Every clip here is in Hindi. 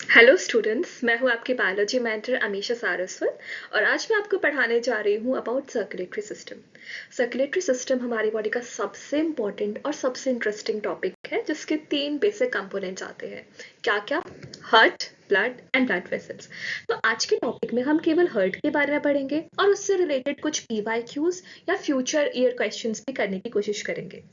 हेलो स्टूडेंट्स, मैं हूं आपकी बायोलॉजी मेंटर अमीशा सारस्वत और आज मैं आपको पढ़ाने जा रही हूं about circulatory system. Circulatory system हमारी बॉडी का सबसे इम्पोर्टेंट और सबसे इंटरेस्टिंग टॉपिक है जिसके तीन बेसिक कंपोनेंट्स आते हैं। क्या क्या? Heart, blood and blood vessels. तो आज के टॉपिक में हम केवल हार्ट के बारे में पढ़ेंगे और उससे रिलेटेड कुछ पीवाईक्यूज या फ्यूचर ईयर क्वेश्चंस भी करने की कोशिश करेंगे।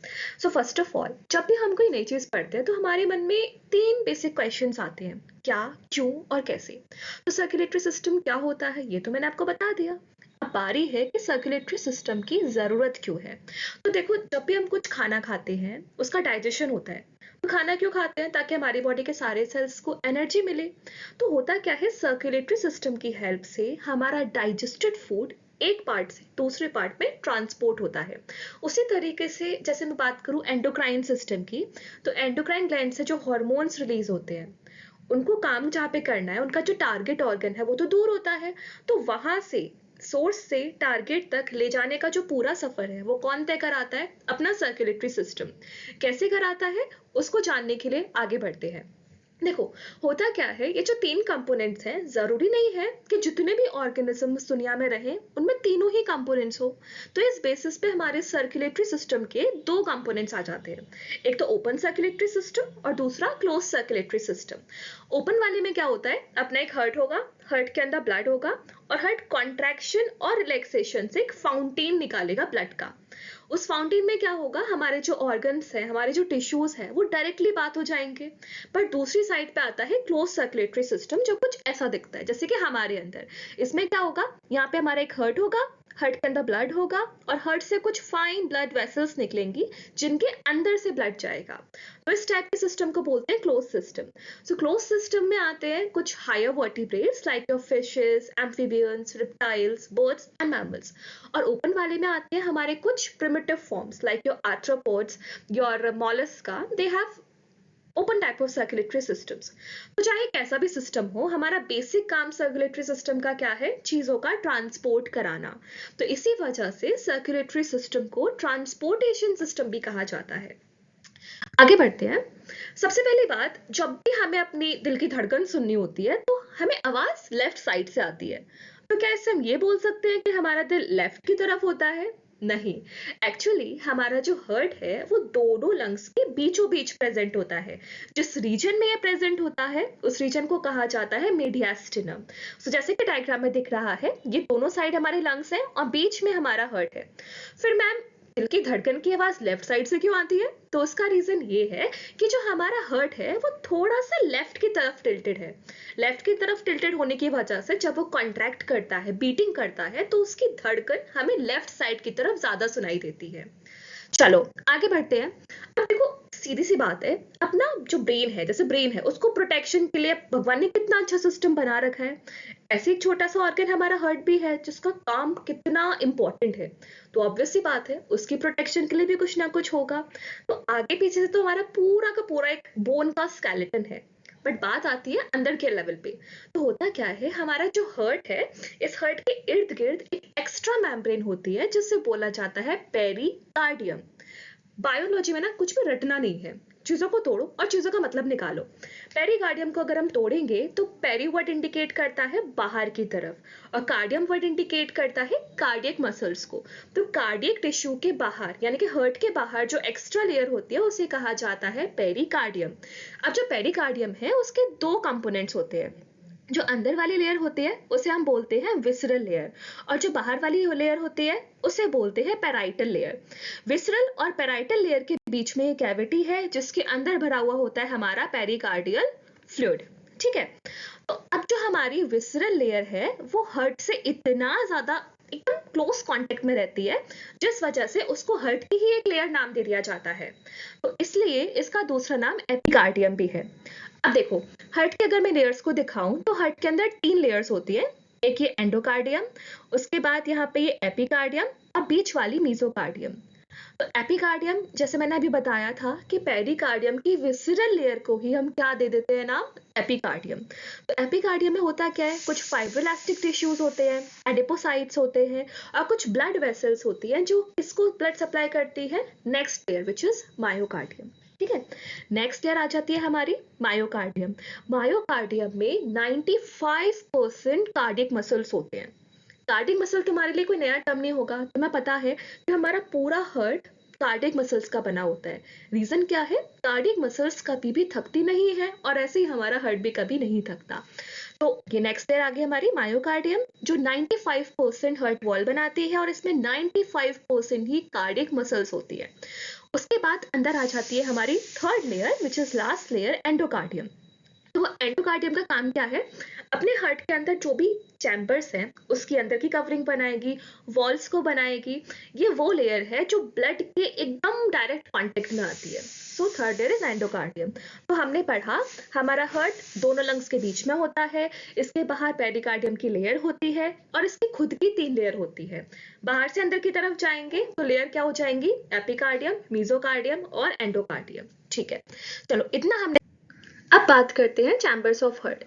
सो फर्स्ट ऑफ ऑल, जब भी हम कोई नई चीज पढ़ते हैं तो हमारे मन में तीन बेसिक क्वेश्चंस आते हैं: क्या, क्यों और कैसे। तो सर्कुलेटरी सिस्टम क्या होता है ये तो मैंने आपको बता दिया। अब बारी है कि सर्कुलेटरी सिस्टम की जरूरत क्यों है। तो देखो, जब भी हम कुछ खाना खाते हैं उसका डाइजेशन होता है। तो खाना क्यों खाते हैं? ताकि हमारी बॉडी के सारे सेल्स को एनर्जी मिले। तो होता क्या है, सर्कुलेटरी सिस्टम की हेल्प से हमारा डाइजेस्टेड फूड एक पार्ट से दूसरे पार्ट में ट्रांसपोर्ट होता है। उसी तरीके से जैसे मैं बात करूं एंडोक्राइन सिस्टम की, तो एंडोक्राइन ग्लैंड से जो हार्मोन्स रिलीज होते हैं उनको काम जहाँ पे करना है, उनका जो टारगेट ऑर्गन है वो तो दूर होता है। तो वहां से सोर्स से टारगेट तक ले जाने का जो पूरा सफर है वो कौन तय कराता है? अपना सर्कुलेटरी सिस्टम। कैसे कराता है उसको जानने के लिए आगे बढ़ते हैं। देखो, होता क्या है, ये जो तीन कंपोनेंट्स हैं, जरूरी नहीं है कि जितने भी ऑर्गेनिजम्स दुनिया में रहें उनमें तीनों ही कंपोनेंट्स हो। तो इस बेसिस पे हमारे सर्कुलेटरी सिस्टम के दो कंपोनेंट्स आ जाते हैं। एक तो ओपन सर्कुलेटरी सिस्टम और दूसरा क्लोज सर्कुलेटरी सिस्टम। ओपन वाले में क्या होता है, अपना एक हार्ट होगा, हार्ट के अंदर ब्लड होगा और हार्ट कॉन्ट्रैक्शन और रिलैक्सेशन से एक फाउंटेन निकालेगा ब्लड का। उस फाउंटेन में क्या होगा, हमारे जो ऑर्गन्स हैं, हमारे जो टिश्यूज हैं वो डायरेक्टली बात हो जाएंगे। पर दूसरी साइड पे आता है क्लोज सर्कुलेटरी सिस्टम, जो कुछ ऐसा दिखता है जैसे कि हमारे अंदर। इसमें क्या होगा, यहाँ पे हमारा एक हार्ट होगा, हार्ट के अंदर ब्लड होगा और हार्ट से कुछ फाइन ब्लड वेसल्स निकलेंगी जिनके अंदर से ब्लड जाएगा। तो इस टाइप के सिस्टम को बोलते हैं close system. So close system में आते हैं कुछ higher vertebrates like your fishes, amphibians, reptiles, birds and mammals. और ओपन वाले में आते हैं हमारे कुछ primitive forms like your arthropods, your mollusca. They have open type of circulatory systems. तो चाहे कैसा भी सिस्टम हो, हमारा बेसिक काम सर्कुलेटरी सिस्टम का क्या है? चीजों का ट्रांसपोर्ट कराना। तो इसी वजह से सर्कुलेटरी सिस्टम को ट्रांसपोर्टेशन सिस्टम भी कहा जाता है। आगे बढ़ते हैं। सबसे पहली बात, जब भी हमें अपनी दिल की धड़कन सुननी होती है तो हमें आवाज लेफ्ट साइड से आती है। तो क्या इससे हम ये बोल सकते हैं कि हमारा दिल लेफ्ट की तरफ होता है? नहीं। एक्चुअली हमारा जो हार्ट है वो दोनों लंग्स के बीचों बीच प्रेजेंट होता है। जिस रीजन में ये प्रेजेंट होता है उस रीजन को कहा जाता है मीडियास्टिनम। सो जैसे कि डायग्राम में दिख रहा है, ये दोनों साइड हमारे लंग्स हैं और बीच में हमारा हार्ट है। फिर मैम, दिल की धड़कन की आवाज लेफ्ट साइड से क्यों आती है? तो उसका रीजन ये है कि जो हमारा हार्ट है वो थोड़ा सा लेफ्ट की तरफ टिल्टेड है। लेफ्ट की तरफ टिल्टेड होने की वजह से जब वो कॉन्ट्रैक्ट करता है, बीटिंग करता है, तो उसकी धड़कन हमें लेफ्ट साइड की तरफ ज्यादा सुनाई देती है। चलो आगे बढ़ते हैं। अब देखो, सीधी सी बात है, अपना जो ब्रेन है, जैसे ब्रेन है, उसको प्रोटेक्शन के लिए भगवान ने कितना अच्छा सिस्टम बना रखा है। ऐसे एक छोटा सा ऑर्गन हमारा हार्ट भी है जिसका काम कितना इंपॉर्टेंट है। तो ऑब्वियस सी बात है उसकी प्रोटेक्शन के लिए भी कुछ ना कुछ होगा। तो आगे पीछे से तो हमारा पूरा का पूरा एक बोन का स्केलेटन है। बट बात आती है अंदर के लेवल पे। तो होता क्या है, हमारा जो हार्ट है, इस हार्ट के इर्द गिर्द एक एक्स्ट्रा मेम्ब्रेन होती है जिससे बोला जाता है पेरिकार्डियम। बायोलॉजी में ना कुछ भी रटना नहीं है, चीजों को तोड़ो और चीजों का मतलब निकालो। पेरिकार्डियम को अगर हम तोड़ेंगे तो पेरी वर्ड इंडिकेट करता है बाहर की तरफ और कार्डियम वर्ड इंडिकेट करता है कार्डियक मसल्स को। तो कार्डियक टिश्यू के बाहर यानी कि हार्ट के बाहर जो एक्स्ट्रा लेयर होती है उसे कहा जाता है पेरिकार्डियम। अब जो पेरिकार्डियम है उसके दो कंपोनेंट्स होते हैं। जो अंदर वाली लेयर होती है उसे हम बोलते हैं विसरल लेयर और जो बाहर वाली लेयर होती है उसे बोलते हैं पैराइटल लेयर। विसरल और पैराइटल लेयर के बीच में एक कैविटी है जिसके अंदर भरा हुआ होता है हमारा पेरिकार्डियल फ्लूइड। ठीक है। तो अब जो हमारी विसरल लेयर है वो हार्ट से इतना ज्यादा एकदम क्लोज कांटेक्ट में रहती है जिस वजह से उसको हार्ट की ही एक लेयर नाम दे दिया जाता है। तो इसलिए इसका दूसरा नाम एपिकार्डियम भी है। अब देखो, हार्ट के अगर मैं लेयर्स को दिखाऊं तो हार्ट के अंदर तीन लेयर्स होती है। एक ये एंडोकार्डियम, उसके बाद यहाँ पे ये एपिकार्डियम और बीच वाली मीजोकार्डियम। तो एपिकार्डियम, जैसे मैंने अभी बताया था कि पेरिकार्डियम की विसरल लेयर को ही हम क्या दे देते हैं नाम? एपिकार्डियम। तो एपिकार्डियम में होता क्या है, कुछ फाइब्रोइलास्टिक टिश्यूज होते हैं, एडिपोसाइट्स होते हैं और कुछ ब्लड वेसल्स होती हैं जो इसको ब्लड सप्लाई करती है next layer which is myocardium. ठीक है। नेक्स्ट लेयर आ जाती है हमारी मायोकार्डियम। मायोकार्डियम में 95% कार्डियक मसल्स होते हैं। कार्डियक मसल तुम्हारे लिए कोई नया टर्म नहीं होगा, तुम्हें पता है कि हमारा पूरा हार्ट कार्डियक मसल्स का बना होता है। रीजन क्या है? कार्डियक मसल्स कभी भी थकती नहीं है और ऐसे ही हमारा हार्ट भी कभी नहीं थकता। तो ये नेक्स्ट लेयर आ गई हमारी मायोकार्डियम, जो 95% हार्ट वॉल बनाती है और इसमें 95% ही कार्डियक मसल्स होती है। उसके बाद अंदर आ जाती है हमारी third layer which is last layer, endocardium. तो एंडोकार्डियम का काम क्या है? अपने हार्ट के अंदर जो भी चैम्बर्स हैं उसकी अंदर की कवरिंग बनाएगी, वॉल्स को बनाएगी। ये वो लेयर है जो ब्लड के एकदम डायरेक्ट कांटेक्ट में आती है। So third layer is endocardium. तो हमने पढ़ा हमारा हार्ट दोनों लंग्स के बीच में होता है, इसके बाहर पेरिकार्डियम की लेयर होती है और इसकी खुद की 3 लेयर होती है। बाहर से अंदर की तरफ जाएंगे तो लेयर क्या हो जाएंगी? एपिकार्डियम, मीजोकार्डियम और एंडोकार्डियम। ठीक है, चलो इतना हमने। अब बात करते हैं चैम्बर्स ऑफ हार्ट।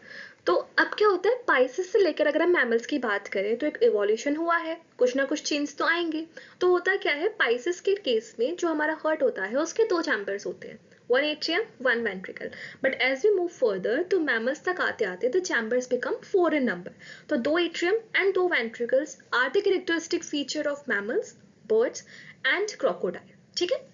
तो अब क्या होता है, पाइसेस से लेकर अगर हम मैमल्स की बात करें तो एक इवोल्यूशन हुआ है, कुछ ना कुछ चेंज तो आएंगे। तो होता क्या है, पाइसेस के केस में जो हमारा हार्ट होता है उसके 2 चैम्बर्स होते हैं, 1 atrium 1 ventricle. But as we move further तो मैमल्स तक आते आते the chambers become 4 in number. तो 2 atrium and 2 ventricles are the characteristic feature of mammals, birds and crocodile. ठीक है।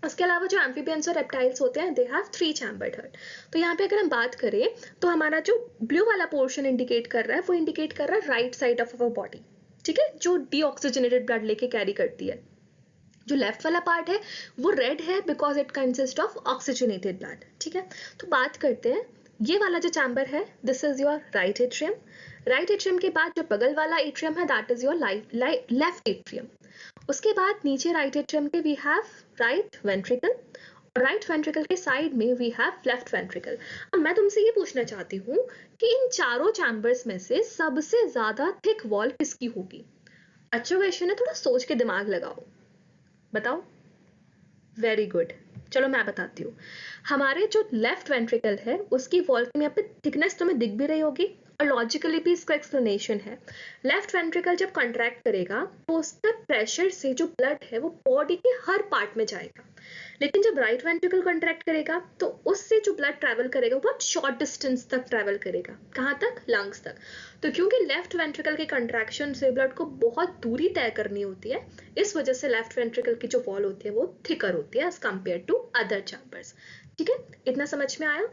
उसके अलावा जो एम्फीबियंस और रेप्टाइल्स होते हैं दे हैव 3 चैम्बर्ड हार्ट। तो यहाँ पे अगर हम बात करें तो हमारा जो ब्लू वाला पोर्शन इंडिकेट कर रहा है वो इंडिकेट कर रहा है right side of our body. ठीक है, जो डीऑक्सीजनेटेड ब्लड लेके कैरी करती है। जो लेफ्ट वाला पार्ट है वो रेड है because it consist of oxygenated blood. ठीक है, तो बात करते हैं ये वाला जो चैम्बर है, this is your right atrium. Right atrium के बाद जो बगल वाला एट्रियम है that is your left atrium. उसके बाद नीचे राइट एट्रियम के वी हैव राइट वेंट्रिकल और राइट वेंट्रिकल के साइड में वी हैव लेफ्ट वेंट्रिकल। अब मैं तुमसे ये पूछना चाहती हूँ कि इन चारों चैम्बर्स में से सबसे ज्यादा थिक वॉल किसकी होगी? अच्छा क्वेश्चन है, थोड़ा सोच के दिमाग लगाओ, बताओ। वेरी गुड, चलो मैं बताती हूँ। हमारे जो लेफ्ट वेंट्रिकल है उसकी वॉल की यहाँ पे थिकनेस तुम्हें दिख भी रही होगी और लॉजिकली भी इसका एक्सप्लेनेशन है। लेफ्ट वेंट्रिकल जब कॉन्ट्रैक्ट करेगा तो उसका प्रेशर से जो ब्लड है वो बॉडी के हर पार्ट में जाएगा। लेकिन जब राइट वेंट्रिकल कॉन्ट्रैक्ट करेगा तो उससे जो ब्लड ट्रैवल करेगा वो बहुत शॉर्ट डिस्टेंस तक ट्रैवल करेगा। कहाँ तक? लंग्स तक। तो क्योंकि लेफ्ट वेंट्रिकल के कंट्रैक्शन से ब्लड को बहुत दूरी तय करनी होती है, इस वजह से लेफ्ट वेंट्रिकल की जो वॉल होती है वो थिकर होती है as compare to other chambers. ठीक है, इतना समझ में आया?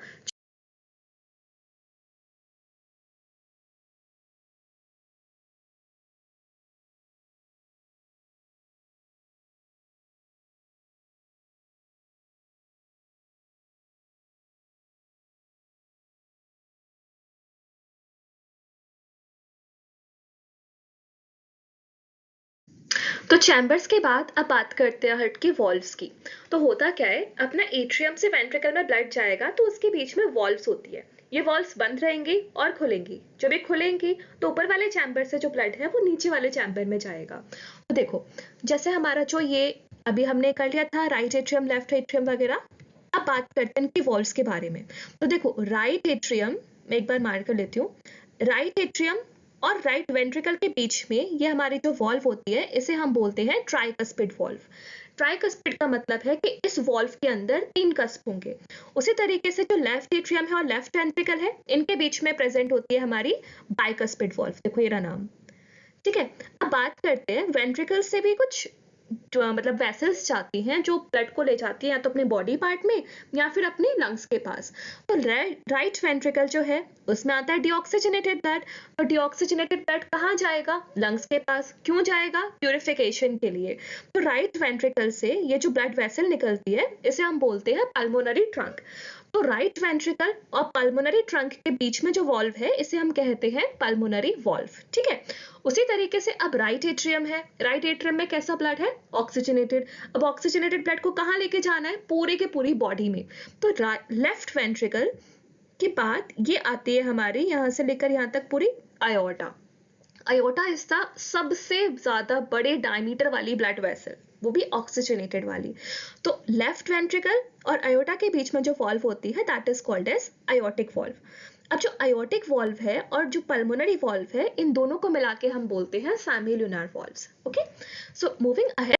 तो चैम्बर्स के बाद अब बात करते हैं हार्ट की वॉल्व्स की। तो होता क्या है, अपना एट्रियम से वेंट्रिकल में ब्लड जाएगा तो उसके बीच में वॉल्व्स होती है। ये वॉल्व्स बंद रहेंगी और खुलेंगी। जब ये खुलेंगी तो ऊपर वाले चैम्बर से जो ब्लड है वो नीचे वाले चैम्बर में जाएगा। तो देखो, जैसे हमारा जो ये अभी हमने कर लिया था राइट एट्रियम लेफ्ट एट्रियम वगैरह, अब बात करते हैं इनकी वॉल्व्स के बारे में। तो देखो राइट एट्रियम, मैं एक बार मार कर लेती हूँ। राइट एट्रियम और राइट वेंट्रिकल के बीच में ये हमारी जो वॉल्व होती है इसे हम बोलते हैं ट्राइकस्पिड वॉल्व। ट्राइकस्पिड का मतलब है कि इस वॉल्व के अंदर 3 कस्प होंगे। उसी तरीके से जो लेफ्ट एट्रियम है और लेफ्ट वेंट्रिकल है इनके बीच में प्रेजेंट होती है हमारी बाइकस्पिड वॉल्व। देखो ये रहा नाम। ठीक है, अब बात करते हैं वेंट्रिकल से भी कुछ जो मतलब वेसल्स जाती हैं जो ब्लड को ले जाती है या तो अपने बॉडी पार्ट में या फिर अपने लंग्स के पास। तो राइट वेंट्रिकल जो है उसमें आता है डीऑक्सीजनेटेड ब्लड। तो डीऑक्सीजनेटेड ब्लड कहाँ जाएगा? लंग्स के पास। क्यों जाएगा? प्यूरिफिकेशन के लिए। तो राइट वेंट्रिकल से ये जो ब्लड वेसल निकलती है इसे हम बोलते हैं पल्मोनरी ट्रंक। तो राइट वेंट्रिकल और पल्मोनरी ट्रंक के बीच में जो वॉल्व है इसे हम कहते हैं पल्मोनरी वॉल्व। ठीक है, उसी तरीके से अब राइट एट्रियम है। राइट एट्रियम में कैसा ब्लड है? ऑक्सीजनेटेड। अब ऑक्सीजनेटेड ब्लड को कहाँ लेके जाना है? पूरे के पूरी बॉडी में। तो लेफ्ट वेंट्रिकल के बाद ये आती है हमारी यहाँ से लेकर यहाँ तक पूरी आयोटा। आयोटा इज द सबसे ज्यादा बड़े डायमीटर वाली ब्लड वेसल, वो भी ऑक्सीजनेटेड वाली। तो लेफ्ट वेंट्रिकल और आयोटा के बीच में जो वॉल्व होती है that is called as aortic valve. अब जो आयोटिक वॉल्व है और जो पल्मोनरी वॉल्व है इन दोनों को मिला के हम बोलते हैं semi lunar valves. Okay, so moving ahead.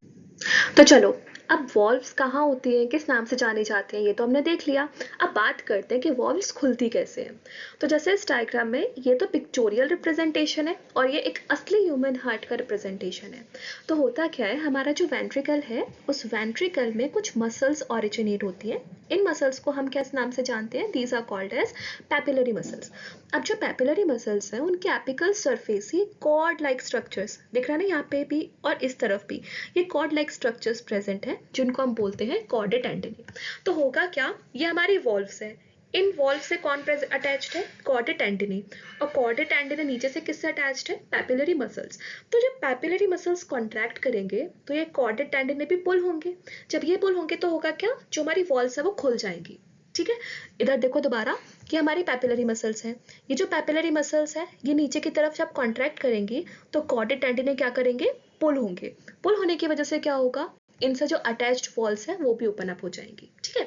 तो चलो अब वॉल्व्स कहाँ होती हैं, किस नाम से जानी जाती हैं, ये तो हमने देख लिया। अब बात करते हैं कि वॉल्व्स खुलती कैसे हैं। तो जैसे इस डायग्राम में ये तो पिक्चोरियल रिप्रेजेंटेशन है और ये एक असली ह्यूमन हार्ट का रिप्रेजेंटेशन है। तो होता क्या है, हमारा जो वेंट्रिकल है उस वेंट्रिकल में कुछ मसल्स ऑरिजिनेट होती हैं। इन मसल्स को हम किस नाम से जानते हैं, these are called as papillary muscles. अब जो पैपिलरी मसल्स हैं उनके एपिकल सरफेस ही कॉर्ड लाइक स्ट्रक्चर्स दिख रहा है ना, यहाँ पे भी और इस तरफ भी ये कॉर्ड लाइक स्ट्रक्चर्स प्रेजेंट हैं जिनको हम बोलते हैं कॉर्डेट एंटेनी। तो होगा क्या, ये हमारी वॉल्व्स हैं। इन वॉल्व से कौन अटैच्ड है, कॉर्डेट एंटेनी। और कॉर्डेट एंटेनी नीचे से किससे अटैच्ड है, पैपिलरी मसल्स। तो जब पैपिलरी मसल्स कॉन्ट्रैक्ट करेंगे तो ये कॉर्डेट एंटेनी भी पुल होंगे। जब ये पुल होंगे तो होगा क्या, जो हमारी वॉल्व्स है वो खुल जाएंगी। ठीक है, इधर देखो दोबारा कि हमारी पैपिलरी मसल्स हैं। ये जो पैपिलरी मसल्स है ये नीचे की तरफ जब कॉन्ट्रैक्ट करेंगी तो कॉर्डेट एंटेनी क्या करेंगे, पुल होंगे। पुल होने की वजह से क्या होगा, इनसे जो अटैच्ड वॉल्स है वो भी ओपन अप हो जाएंगी। ठीक है,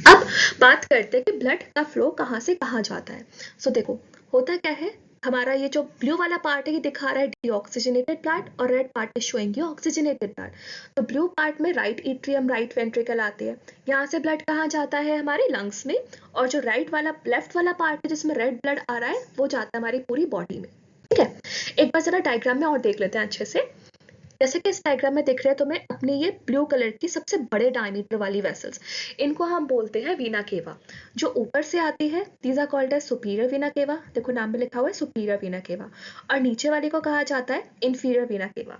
अब बात करते हैं कि ब्लड का फ्लो कहाँ से कहाँ जाता है। सो देखो होता क्या है, हमारा ये जो ब्लू वाला पार्ट है ये दिखा रहा है डीऑक्सीजनेटेड ब्लड और red part is showing you oxygenated blood. तो ब्लू पार्ट में राइट एट्रियम राइट वेंट्रिकल आती है, यहाँ से ब्लड कहाँ जाता है, हमारे लंग्स में। और जो राइट वाला लेफ्ट वाला पार्ट है जिसमें रेड ब्लड आ रहा है वो जाता है हमारी पूरी बॉडी में। ठीक है, एक बार जरा डायग्राम में और देख लेते हैं अच्छे से। जैसे कि इस डायग्राम में दिख रहे हैं तुम्हें अपनी ये ब्लू कलर की सबसे बड़े डायमीटर वाली वेसल्स, इनको हम बोलते हैं वीना केवा। जो ऊपर से आती है these are called as superior vena cava, देखो नाम में लिखा हुआ है सुपीरियर वीना केवा। और नीचे वाले को कहा जाता है इंफीरियर वीना केवा।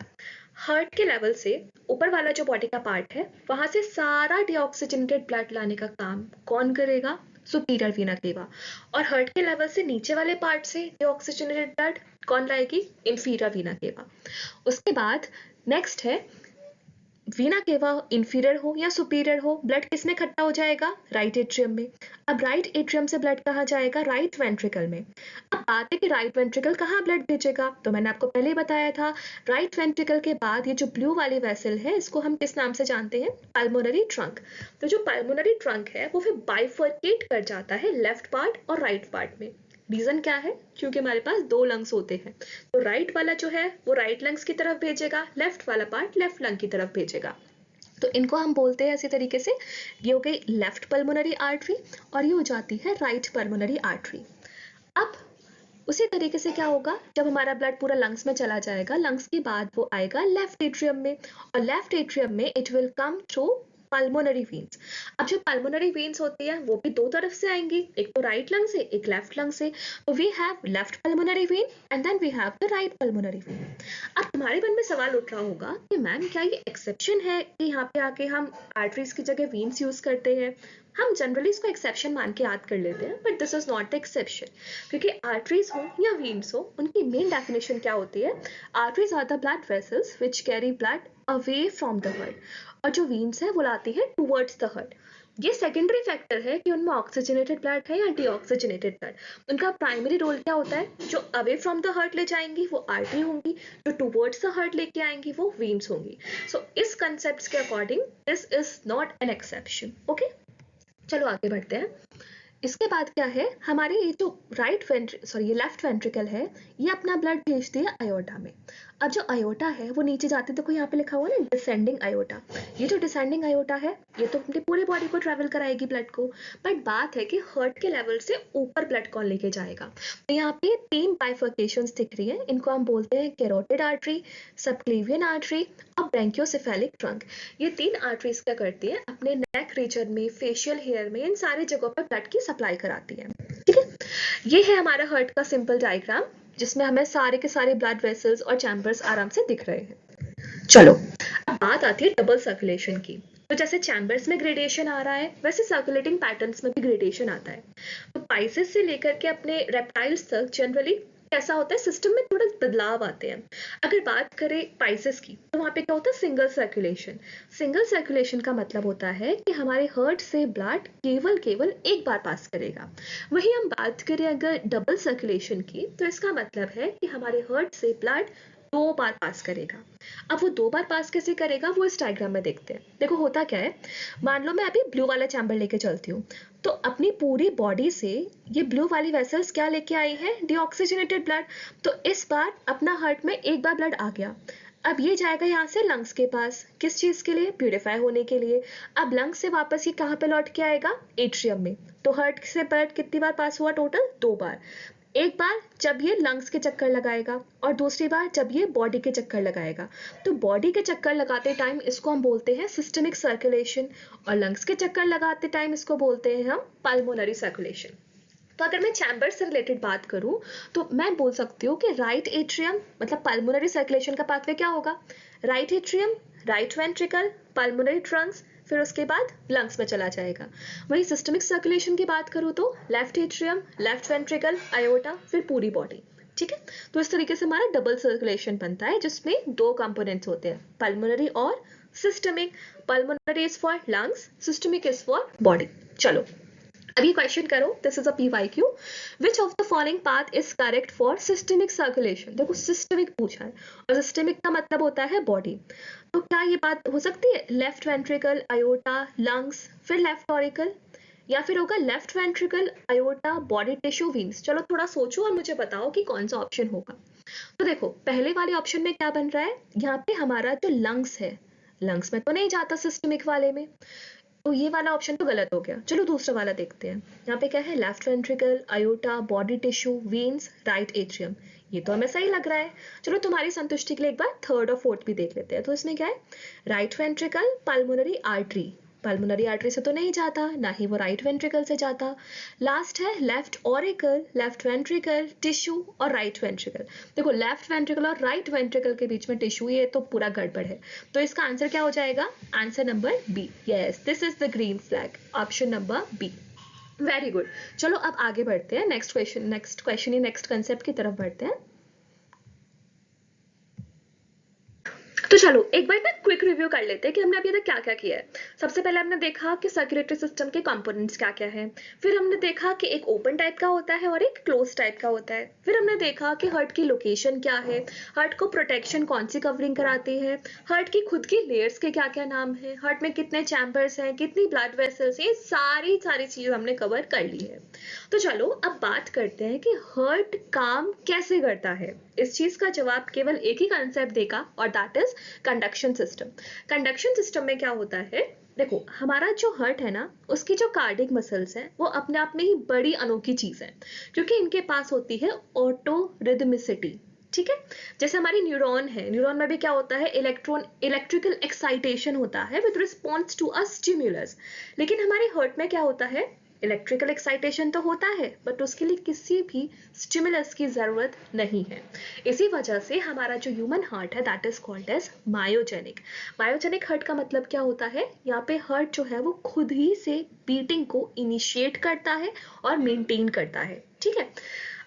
हार्ट के लेवल से ऊपर वाला जो बॉडी का पार्ट है वहां से सारा डीऑक्सीजनेटेड ब्लड लाने का काम कौन करेगा, सुपीरियर वीना केवा। और हार्ट के लेवल से नीचे वाले पार्ट से डीऑक्सीजनेटेड ब्लड कौन लाएगी, इंफीरियर वीना केवा। उसके बाद नेक्स्ट है वीना केवा, इंफीरियर हो या सुपीरियर हो ब्लड किस में इकट्ठा हो जाएगा, राइट एट्रियम में। अब राइट एट्रियम से ब्लड कहाँ जाएगा, राइट वेंट्रिकल में। अब बात है कि राइट वेंट्रिकल कहाँ ब्लड भेजेगा, तो मैंने आपको पहले ही बताया था राइट वेंट्रिकल के बाद ये जो ब्लू वाली वेसल है इसको हम किस नाम से जानते हैं, पल्मोनरी ट्रंक। तो जो पल्मोनरी ट्रंक है वो फिर बाइफर्केट कर जाता है लेफ्ट पार्ट और राइट पार्ट में। रीजन क्या है, क्योंकि हमारे पास दो लंग्स होते हैं। तो राइट वाला जो है वो राइट लंग्स की तरफ भेजेगा, लेफ्ट वाला पार्ट लेफ्ट लंग की तरफ भेजेगा। तो इनको हम बोलते हैं इसी तरीके से, ये हो गई लेफ्ट पल्मोनरी आर्टरी और ये हो जाती है राइट पल्मोनरी आर्टरी। अब उसी तरीके से क्या होगा, जब हमारा ब्लड पूरा लंग्स में चला जाएगा, लंग्स के बाद वो आएगा लेफ्ट एट्रियम में और लेफ्ट एट्रियम में it will come through pulmonary veins. अब जो पल्मोनरी वेन्स होती है वो भी दो तरफ से आएंगी, एक तो राइट लंग से एक लेफ्ट लंग से। तो we have left pulmonary vein and then we have the right pulmonary vein. अब तुम्हारे मन में सवाल उठ रहा होगा कि मैम क्या ये एक्सेप्शन है कि यहाँ पे आके हम आर्टरीज की जगह वेन्स यूज करते हैं। हम जनरली इसको एक्सेप्शन मान के याद कर लेते हैं, but this is not the exception. क्योंकि आर्टरीज हो या वेन्स हो उनकी मेन डेफिनेशन क्या होती है, arteries are the blood vessels which carry blood away from the heart और जो वेन्स है वो लाती है टुवर्ड्स द हार्ट। ये सेकेंडरी फैक्टर है कि उनमें ऑक्सीजनेटेड ब्लड है या डीऑक्सीजनेटेड ब्लड। उनका प्राइमरी रोल क्या होता है, जो अवे फ्रॉम द हार्ट ले जाएंगी वो आर्टरी होंगी, जो टुवर्ड्स द हार्ट लेके आएंगी वो वेन्स होंगी। सो इस कंसेप्ट के according this is not an exception. Okay, चलो आगे बढ़ते हैं। इसके बाद क्या है, हमारे ये जो ये लेफ्ट वेंट्रिकल है ये अपना ब्लड भेजती है आयोटा में। अब जो आयोटा है वो नीचे जाती है, देखो यहाँ पे लिखा हुआ है ना डिसेंडिंग आयोटा। ये जो डिसेंडिंग आयोटा है ये तो अपने पूरे बॉडी को ट्रेवल कराएगी ब्लड को, बट बात है कि हार्ट के लेवल से ऊपर ब्लड कौन लेके जाएगा। तो यहाँ पे तीन बाइफर्केशंस दिख रही है, इनको हम बोलते हैं कैरोटिड आर्टरी, सबक्लेवियन आर्टरी और ब्रैंकियोसेफेलिक ट्रंक। ये तीन आर्टरीज क्या करती है, अपने नेक रीजन में, फेशियल हेयर में, इन सारी जगहों पर ब्लड की सप्लाई कराती है। ठीक है, ये है हमारा हार्ट का सिंपल डायग्राम जिसमें हमें सारे के सारे ब्लड वेसल्स और चैम्बर्स आराम से दिख रहे हैं। चलो अब बात आती है डबल सर्कुलेशन की। तो जैसे चैम्बर्स में ग्रेडेशन आ रहा है वैसे सर्कुलेटिंग पैटर्न्स में भी ग्रेडेशन आता है। तो पाइसेस से लेकर के अपने रेप्टाइल्स तक जनरली कैसा होता है, सिस्टम में थोड़ा बदलाव आते हैं। अगर बात करें पाइसेस की तो वहां पे क्या होता है, सिंगल सर्कुलेशन। सिंगल सर्कुलेशन का मतलब होता है कि हमारे हार्ट से ब्लड केवल एक बार पास करेगा। वहीं हम बात करें अगर डबल सर्कुलेशन की तो इसका मतलब है कि हमारे हार्ट से ब्लड दो बार पास करेगा। अब वो दो बार पास कैसे करेगा वो इस डायग्राम में देखते हैं। देखो होता क्या है, मान लो मैं अभी ब्लू वाला चैम्बर लेके चलती हूँ, तो अपनी पूरी बॉडी से ये ब्लू वाली वेसल्स क्या लेके आई है, डीऑक्सीजनेटेड ब्लड। तो इस बार अपना हार्ट में एक बार ब्लड आ गया। अब ये जाएगा यहाँ से लंग्स के पास, किस चीज के लिए? प्यूरिफाई होने के लिए। अब लंग्स से वापस ये कहाँ पे लौट के आएगा? एट्रियम में। तो हार्ट से ब्लड कितनी बार पास हुआ टोटल? 2 बार। एक बार जब ये लंग्स के चक्कर लगाएगा और दूसरी बार जब ये बॉडी के चक्कर लगाएगा। तो बॉडी के चक्कर लगाते टाइम इसको हम बोलते हैं सिस्टमिक सर्कुलेशन, और लंग्स के चक्कर लगाते टाइम इसको बोलते हैं हम पल्मोनरी सर्कुलेशन। तो अगर मैं चैम्बर से रिलेटेड बात करूं तो मैं बोल सकती हूँ कि राइट एट्रियम मतलब पल्मोनरी सर्कुलेशन का पाथवे क्या होगा? Right atrium, right ventricle, pulmonary Trunks, फिर उसके बाद लंग्स में चला जाएगा। वही सिस्टमिक सर्कुलेशन की बात करूँ तो left atrium, left ventricle, iota, फिर पूरी बॉडी। ठीक है, तो इस तरीके से हमारा डबल सर्कुलेशन बनता है जिसमें 2 कंपोनेंट्स होते हैं, पल्मोनरी और systemic. Pulmonary is for lungs, systemic is for body. चलो अभी क्वेश्चन करो, this is a PYQ। Which of the following path is correct for systemic circulation? देखो सिस्टमिक पूछा है और सिस्टमिक का मतलब होता है बॉडी। तो क्या ये बात हो सकती है लेफ्ट वेंट्रिकल, आयोटा, लंग्स, फिर लेफ्ट ऑरिकल, या फिर होगा left ventricle, aorta, body tissue, veins? चलो थोड़ा सोचो और मुझे बताओ कि कौन सा ऑप्शन होगा। तो देखो पहले वाले ऑप्शन में क्या बन रहा है, यहाँ पे हमारा जो लंग्स है, लंग्स में तो नहीं जाता सिस्टमिक वाले में, तो ये वाला ऑप्शन तो गलत हो गया। चलो दूसरा वाला देखते हैं। यहाँ पे क्या है? Left ventricle, aorta, body tissue, veins, right atrium. ये तो हमें सही लग रहा है। चलो तुम्हारी संतुष्टि के लिए एक बार थर्ड और फोर्थ भी देख लेते हैं। तो इसमें क्या है? Right ventricle, pulmonary artery. Pulmonary artery से तो नहीं जाता, ना ही वो राइट वेंट्रिकल से जाता। लास्ट है left auricle, left ventricle, tissue और राइट वेंट्रिकल। देखो लेफ्ट वेंट्रिकल और राइट वेंट्रिकल के बीच में टिश्यू, ये तो पूरा गड़बड़ है। तो इसका आंसर क्या हो जाएगा? Answer number B. Yes, this is the green flag, option number B. Very good. चलो अब आगे बढ़ते हैं, नेक्स्ट क्वेश्चन या नेक्स्ट कंसेप्ट की तरफ बढ़ते हैं। तो चलो एक बार ना क्विक रिव्यू कर लेते हैं कि हमने अभी तक क्या क्या किया है। सबसे पहले हमने देखा कि सर्कुलेटरी सिस्टम के कंपोनेंट्स क्या क्या हैं। फिर हमने देखा कि एक ओपन टाइप का होता है और एक क्लोज टाइप का होता है। फिर हमने देखा कि हार्ट की लोकेशन क्या है, हार्ट को प्रोटेक्शन कौन सी कवरिंग कराती है, हार्ट की खुद की लेयर्स के क्या क्या नाम है, हार्ट में कितने चैम्बर्स हैं, कितनी ब्लड वेसल्स, ये सारी सारी चीज हमने कवर कर ली है। तो चलो अब बात करते हैं कि हार्ट काम कैसे करता है। इस चीज का जवाब केवल एक ही कंसेप्ट देगा और that is conduction system. Conduction system में क्या होता है? देखो हमारा जो हार्ट है ना, उसकी जो कार्डिक मसल्स हैं वो अपने आप में ही बड़ी अनोखी चीज है, क्योंकि इनके पास होती है ऑटो रिदमिसिटी। ठीक है, जैसे हमारी न्यूरॉन है, न्यूरॉन में भी क्या होता है? इलेक्ट्रिकल एक्साइटेशन होता है with response to a stimulus. लेकिन हमारे हार्ट में क्या होता है? इलेक्ट्रिकल एक्साइटेशन तो होता है बट उसके लिए किसी भी स्टिमुलस की जरूरत नहीं है। इसी वजह से हमारा जो ह्यूमन हार्ट है that is called as myogenic. Myogenic heart का मतलब क्या होता है? यहाँ पे हार्ट जो है वो खुद ही से बीटिंग को इनिशिएट करता है और मेंटेन करता है। ठीक है,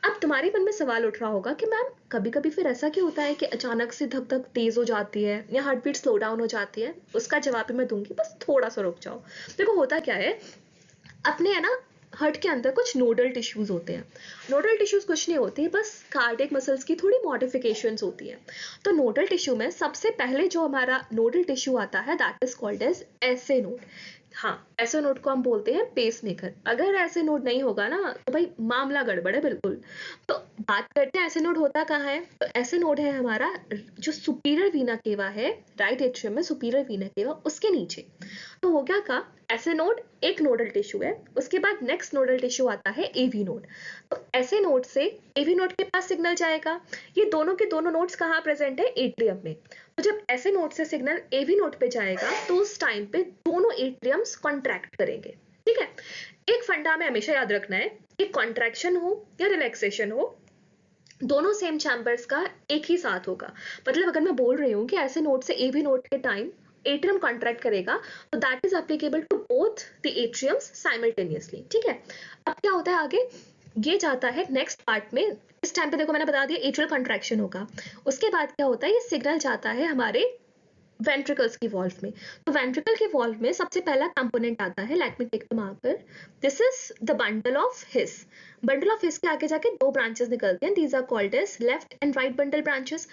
अब तुम्हारे मन में सवाल उठ रहा होगा कि मैम कभी कभी फिर ऐसा क्यों होता है कि अचानक से धक धक तेज हो जाती है या हार्ट बीट स्लो डाउन हो जाती है? उसका जवाब भी मैं दूंगी, बस थोड़ा सा रुक जाओ। देखो होता क्या है, अपने है ना हार्ट के अंदर कुछ नोडल टिश्यूज होते हैं। नोडल टिश्यूज कुछ नहीं होती, बस कार्डियक मसल्स की थोड़ी मॉडिफिकेशंस होती हैं। तो नोडल टिश्यू में सबसे पहले जो हमारा नोडल टिश्यू आता है that is called as SA node. हाँ, ऐसे नोड को हम बोलते हैं पेसमेकर। अगर ऐसे नोड नहीं होगा ना तो भाई मामला गड़बड़ है बिल्कुल। तो बात करते हैं ऐसे नोड होता कहाँ है। तो ऐसे नोड है हमारा जो सुपीरियर वीना केवा है, राइट एट्रियम में सुपीरियर वीना केवा, उसके नीचे। तो हो गया का, ऐसे नोड एक नोडल टिश्यू है, उसके बाद नेक्स्ट नोडल टिश्यू आता है एवी नोड। तो ऐसे नोड से एवी नोड के पास सिग्नल जाएगा। ये दोनों के दोनों नोड्स कहाँ प्रेजेंट है? एट्रियम में। तो जब ऐसे नोड से सिग्नल एवी नोड पे जाएगा तो उस टाइम पे दोनों एट्रियम्स कॉन्ट्रैक्ट करेंगे। ठीक है, एक फंडा में हमेशा याद रखना है कि कॉन्ट्रैक्शन हो या रिलैक्सेशन हो, दोनों सेम चैम्बर्स का एक ही साथ होगा। मतलब अगर मैं बोल रही हूँ कि ऐसे नोड से एवी नोड के टाइम एट्रियम कॉन्ट्रैक्ट करेगा तो that is applicable to both the atriums simultaneously. ठीक है, अब क्या होता है आगे, ये जाता है नेक्स्ट पार्ट में। इस टाइम पे देखो मैंने बता दिया एट्रियल कॉन्ट्रैक्शन होगा। उसके बाद क्या होता है, ये सिग्नल जाता है हमारे वेंट्रिकल्स की वॉल्व में। तो वेंट्रिकल के वॉल्व में सबसे पहला कंपोनेंट आता है, let me take the marker, this is the bundle of His. Bundle of His के आगे जाके 2 ब्रांचेस निकलते हैं, these are called as left and right bundle branches.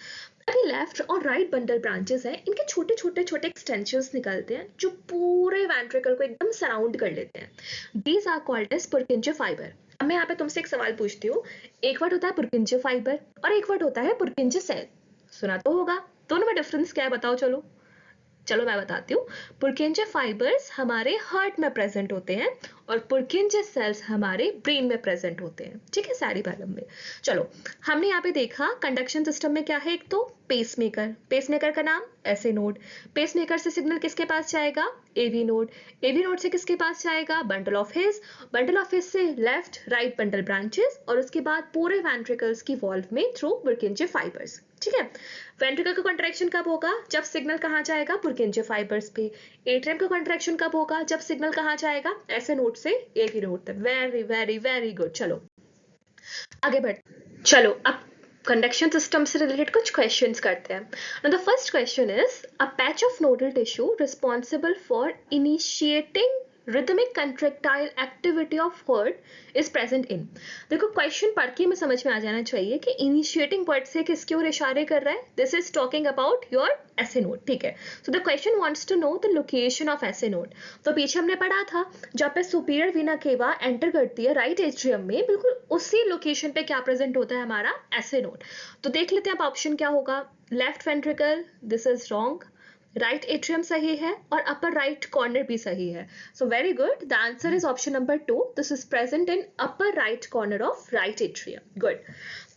अभी लेफ्ट और राइट बंडल ब्रांचेस हैं, इनके छोटे छोटे छोटे एक्सटेंशंस निकलते हैं जो पूरे वेंट्रिकल को एकदम सराउंड कर लेते हैं। These are called as Purkinje fibre. अब मैं यहाँ पे तुमसे एक सवाल पूछती हूँ, एक वर्ड होता है पुरकिंचे फाइबर और एक वर्ड होता है पुरकिंचे सेल। सुना तो होगा। दोनों में डिफरेंस क्या है बताओ? चलो मैं बताती हूँ। पुरकिंजे फाइबर्स हमारे हार्ट में प्रेजेंट होते हैं और पुरकिंजे सेल्स हमारे ब्रेन में प्रेजेंट होते हैं, ठीक है, सेरिबैलम में। चलो, हमने यहाँ पे देखा कंडक्शन सिस्टम में क्या है, एक तो पेसमेकर, पेसमेकर का नाम एसए नोड, पेसमेकर से सिग्नल किसके पास जाएगा? एवी नोड, एवी नोड से किसके पास जाएगा? Bundle of His, bundle of हिस से लेफ्ट राइट बंडल ब्रांचेस और उसके बाद पूरे वेंट्रिकल्स की वॉल्व में थ्रू पुरकिंजे फाइबर्स, ठीक है। वेंट्रिकल का कॉन्ट्रैक्शन कब होगा? जब सिग्नल कहाँ जाएगा? पुरकिंजे फाइबर्स पे। एट्रियम का कॉन्ट्रैक्शन कब होगा? जब सिग्नल कहाँ जाएगा? एसए नोड से एवी नोड तक। Very very very good. चलो आगे बढ़, चलो अब कंडक्शन सिस्टम से रिलेटेड कुछ क्वेश्चंस करते हैं। Now the first question is a patch of nodal tissue responsible for initiating rhythmic contractile activity of heart is present in। देखो क्वेश्चन पढ़ के में समझ में आ जाना चाहिए कि इनिशिएटिंग वर्ड से किसकी ओर इशारे कर रहा है। This is talking about your SA node, ठीक है। So the question wants to know the location of SA node. तो पीछे हमने पढ़ा था जहाँ पे सुपीरियर वीना केवा एंटर करती है राइट एट्रियम में, बिल्कुल उसी लोकेशन पे क्या प्रेजेंट होता है? हमारा एसए नोड। तो देख लेते हैं अब ऑप्शन क्या होगा। Left ventricle, this is wrong, right atrium सही है और अपर राइट कॉर्नर भी सही है। So very good, the answer is option number 2, this is present in upper right corner of right atrium. Good.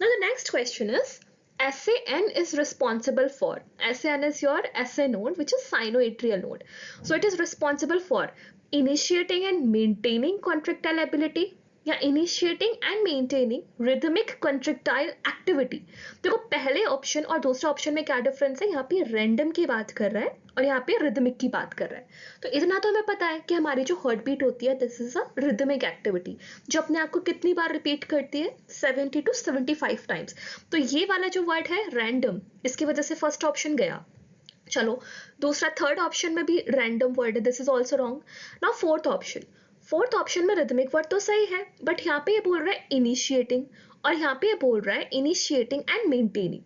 Now the next question is SAN is responsible for, SAN is your SA node which is sinoatrial node. So it is responsible for initiating and maintaining contractile ability या initiating and maintaining rhythmic contractile activity। देखो पहले ऑप्शन और दूसरे ऑप्शन में क्या डिफरेंस है? यहाँ पे रैंडम की बात कर रहा है और यहाँ पे रिदमिक की बात कर रहा है। तो इतना तो हमें पता है कि हमारी जो हार्ट बीट होती है this is a rhythmic activity जो अपने आप को कितनी बार रिपीट करती है? 70 to 75 टाइम्स। तो ये वाला जो वर्ड है रैंडम, इसकी वजह से फर्स्ट ऑप्शन गया। चलो दूसरा, थर्ड ऑप्शन में भी रैंडम वर्ड है, this is also wrong. Now fourth option में रिदमिक वर्ड तो सही है बट यहाँ पे ये बोल रहा है इनिशिएटिंग और यहाँ पे ये बोल रहा है इनिशिएटिंग एंड मेंटेनिंग।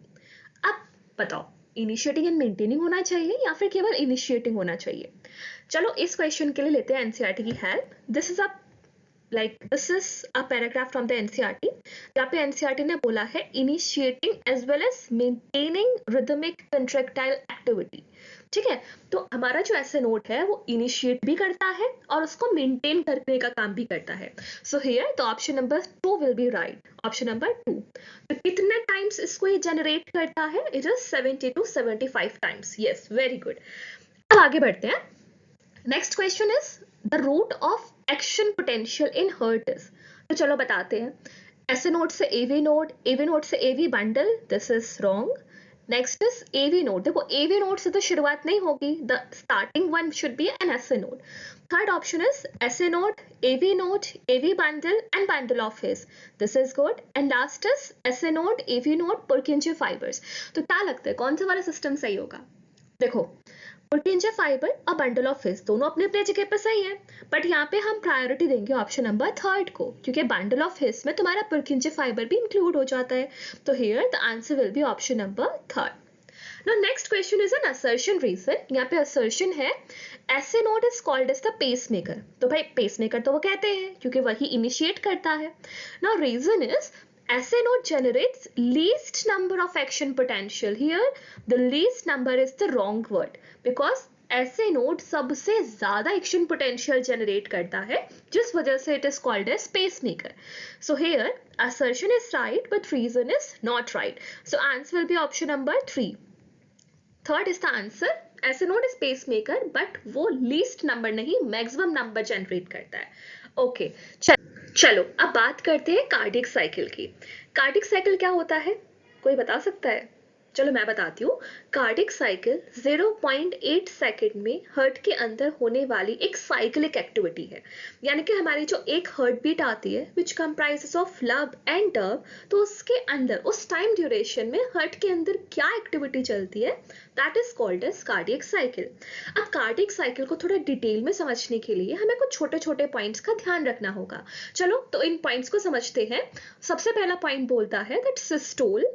अब बताओ इनिशिएटिंग एंड मेंटेनिंग होना चाहिए या फिर केवल इनिशिएटिंग होना चाहिए? चलो इस क्वेश्चन के लिए लेते हैं एनसीईआरटी की help. This is a paragraph from the NCERT जहाँ पे एनसीईआरटी ने बोला है initiating as well as maintaining rhythmic contractile activity, ठीक है। तो हमारा जो एसए नोड है वो इनिशिएट भी करता है और उसको मेंटेन करने का काम भी करता है। So here the option number 2 will be right, option number 2। तो कितने टाइम्स इसको ये जनरेट करता है? It is 70 to 75 times. Yes, very good. अब आगे बढ़ते हैं। Next question is the route of action potential in heart is. तो चलो बताते हैं। एसए नोड से एवी नोड, एवी नोड से AV bundle, this is wrong. Next is AV node. देखो एवी नोड से तो शुरुआत नहीं होगी, the starting one should be an SA node. Third option is SA node, AV bundle and bundle of His, this is good. And last is SA node, AV node, Purkinje fibres. तो क्या लगता है कौन सा वाला सिस्टम सही होगा? देखो पुरकिंजे फाइबर और बंडल ऑफ हिस दोनों अपने अपने जगह पर सही है बट यहाँ पे हम प्रायोरिटी देंगे ऑप्शन नंबर 3 को क्योंकि बंडल ऑफ हिस में तुम्हारा पुरकिंजे फाइबर भी इंक्लूड हो जाता है। तो here the answer will be option number 3। Now next question is an assertion reason. यहाँ पे असर्शन है SA node is called as the pacemaker. तो भाई पेसमेकर तो वो कहते हैं क्योंकि वही इनिशिएट करता है। Now reason is SA node generates least number of action potential. Here the least number is the wrong word because SA node सबसे ज्यादा एक्शन पोटेंशियल जनरेट करता है जिस वजह से it is called as pacemaker. So here assertion is right but reason is not right. So answer will be option number 3. Third is the answer. SA node is pacemaker but वो least number नहीं maximum number जनरेट करता है। ओके चलो अब बात करते हैं कार्डियक साइकिल की। कार्डियक साइकिल क्या होता है? कोई बता सकता है? चलो मैं बताती हूँ। कार्डियक साइकिल 0.8 सेकेंड में हार्ट के अंदर होने वाली एक साइक्लिक एक्टिविटी है, यानी कि हमारी जो एक हार्ट बीट आती है विच comprises of love and dub, तो उसके अंदर उस टाइम ड्यूरेशन में हार्ट के अंदर क्या एक्टिविटी चलती है that is called as cardiac cycle. अब कार्डियक साइकिल को थोड़ा डिटेल में समझने के लिए हमें कुछ छोटे छोटे पॉइंट्स का ध्यान रखना होगा। चलो तो इन पॉइंट्स को समझते हैं। सबसे पहला पॉइंट बोलता है that systole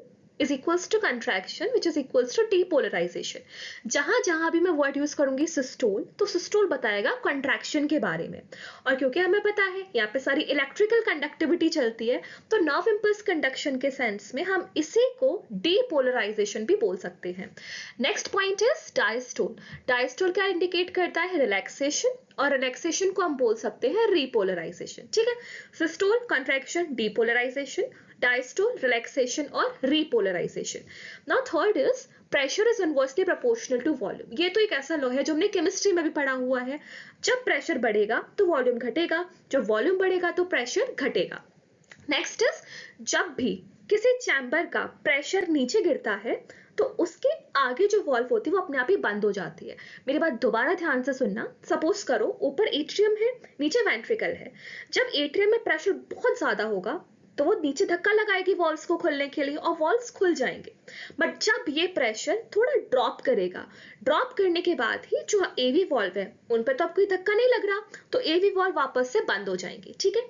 is equals to contraction which is equals to depolarization. जहां जहां भी मैं वर्ड यूज करूंगी सिस्टोल, तो सिस्टोल बताएगा कंट्रैक्शन के बारे में। और क्योंकि हमें पता है यहाँ पे सारी इलेक्ट्रिकल कंडक्टिविटी चलती है, तो नर्व इम्पल्स कंडक्शन के सेंस में हम इसी को डीपोलराइजेशन भी बोल सकते हैं। Next point is diastole. Diastole क्या इंडिकेट करता है? रिलैक्सेशन, और रिलैक्सेशन को हम बोल सकते हैं रीपोलराइजेशन। ठीक है, systole contraction, depolarisation, diastole relaxation और repolarisation. Now third is pressure is inversely proportional to volume. ये तो एक ऐसा लॉ है जो हमने केमिस्ट्री में भी पढ़ा हुआ है। जब प्रेशर बढ़ेगा तो वॉल्यूम घटेगा, जब वॉल्यूम बढ़ेगा तो प्रेशर घटेगा। नेक्स्ट इज जब भी किसी चैम्बर का प्रेशर नीचे गिरता है तो उसके आगे जो वॉल्व होती है वो अपने आप ही बंद हो जाती है। मेरी बात दोबारा ध्यान से सुनना। सपोज करो ऊपर एट्रियम है, नीचे वेंट्रिकल है। जब एट्रियम में प्रेशर बहुत ज्यादा होगा तो वो नीचे धक्का लगाएगी वॉल्व्स को खोलने के लिए और वॉल्व्स खुल जाएंगे। बट जब ये प्रेशर थोड़ा ड्रॉप करेगा, ड्रॉप करने के बाद ही जो एवी वॉल्व है उन पर तो अब कोई धक्का नहीं लग रहा, तो एवी वॉल्व वापस से बंद हो जाएंगे। ठीक है,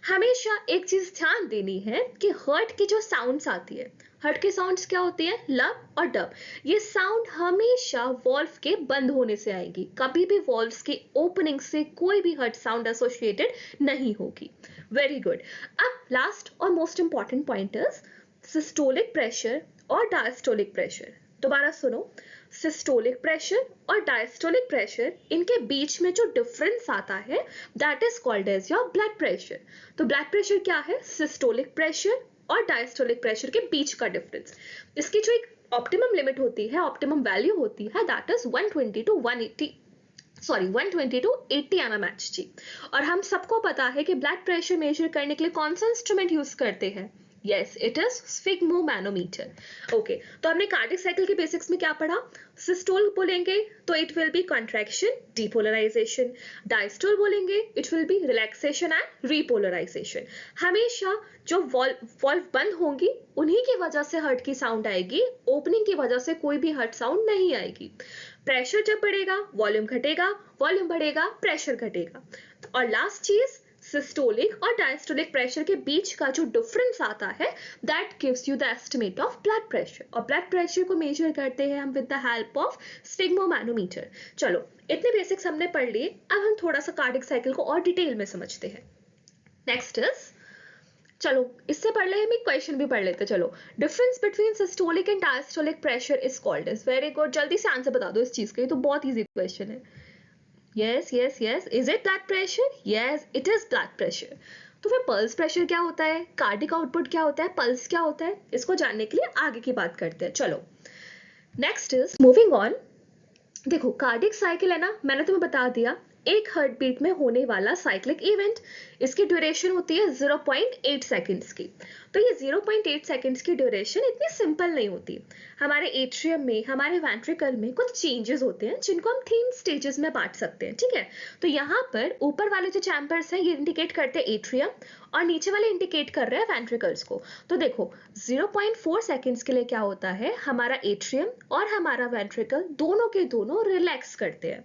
हमेशा एक चीज ध्यान देनी है कि हर्ट की जो साउंड्स आती है, हर्ट के साउंड्स क्या होती है? लब और डब। ये साउंड हमेशा वॉल्व के बंद होने से आएगी, कभी भी वॉल्व्स की ओपनिंग से कोई भी हर्ट साउंड एसोसिएटेड नहीं होगी। Very good. अब लास्ट और most important point is systolic pressure और डायस्टोलिक प्रेशर। दोबारा सुनो, सिस्टोलिक प्रेशर और डायस्टोलिक प्रेशर, इनके बीच में जो डिफरेंस आता है that is called as your blood pressure. तो ब्लड प्रेशर क्या है? सिस्टोलिक प्रेशर और डायस्टोलिक प्रेशर के बीच का डिफरेंस। इसकी जो एक ऑप्टिमम लिमिट होती है, ऑप्टिमम वैल्यू होती है, दैट इज 120 टू 80 mmHg। और हम सबको पता है कि ब्लड प्रेशर मेजर करने के लिए कौन सा इंस्ट्रूमेंट यूज करते हैं? Yes, it is sphygmomanometer. Okay, तो हमने कार्डियक साइकिल के बेसिक्स में क्या पढ़ा? सिस्टोल बोलेंगे तो it will be contraction, depolarisation. Diastole बोलेंगे it will be relaxation and repolarisation. हमेशा जो वॉल्व बंद होंगी उन्हीं की वजह से हर्ट की साउंड आएगी, ओपनिंग की वजह से कोई भी हर्ट साउंड नहीं आएगी। प्रेशर जब बढ़ेगा वॉल्यूम घटेगा, वॉल्यूम बढ़ेगा प्रेशर घटेगा। और लास्ट चीज, सिस्टोलिक और डायस्टोलिक प्रेशर के बीच का जो डिफरेंस आता है that gives you the estimate of blood pressure. और ब्लड प्रेशर को मेजर करते हैं हम with the help of sphygmomanometer. चलो, इतने बेसिक्स हमने पढ़ लिए, अब हम थोड़ा सा कार्डियक साइकिल को और डिटेल में समझते हैं। नेक्स्ट इज, चलो इससे पढ़ ले, हम एक क्वेश्चन भी पढ़ लेते। चलो, difference between systolic and diastolic pressure is called as. Very good, जल्दी से आंसर बता दो इस चीज का, ये तो बहुत इजी क्वेश्चन है। Yes yes yes, is it blood pressure? Yes, it is blood pressure. तो फिर पल्स प्रेशर क्या होता है, कार्डिक आउटपुट क्या होता है, पल्स क्या होता है, इसको जानने के लिए आगे की बात करते हैं। चलो, नेक्स्ट इज मूविंग ऑन। देखो, कार्डिक साइकिल है ना, मैंने तुम्हें बता दिया, एक हार्ट बीट में होने वाला साइक्लिक इवेंट। इसकी ड्यूरेशन होती है 0.8 सेकेंड्स की। तो ये 0.8 सेकेंड्स की ड्यूरेशन इतनी सिंपल नहीं होती। हमारे एट्रियम में, हमारे वेंट्रिकल में कुछ चेंजेस होते हैं जिनको हम 3 स्टेजेस में बांट सकते हैं। ठीक है, तो यहाँ पर ऊपर वाले जो चैम्बर्स हैं ये इंडिकेट करते हैं एट्रियम, और नीचे वाले इंडिकेट कर रहे हैं वेंट्रिकल्स को। तो देखो, 0.4 सेकेंड्स के लिए क्या होता है, हमारा एट्रियम और हमारा वेंट्रिकल दोनों के दोनों रिलैक्स करते हैं,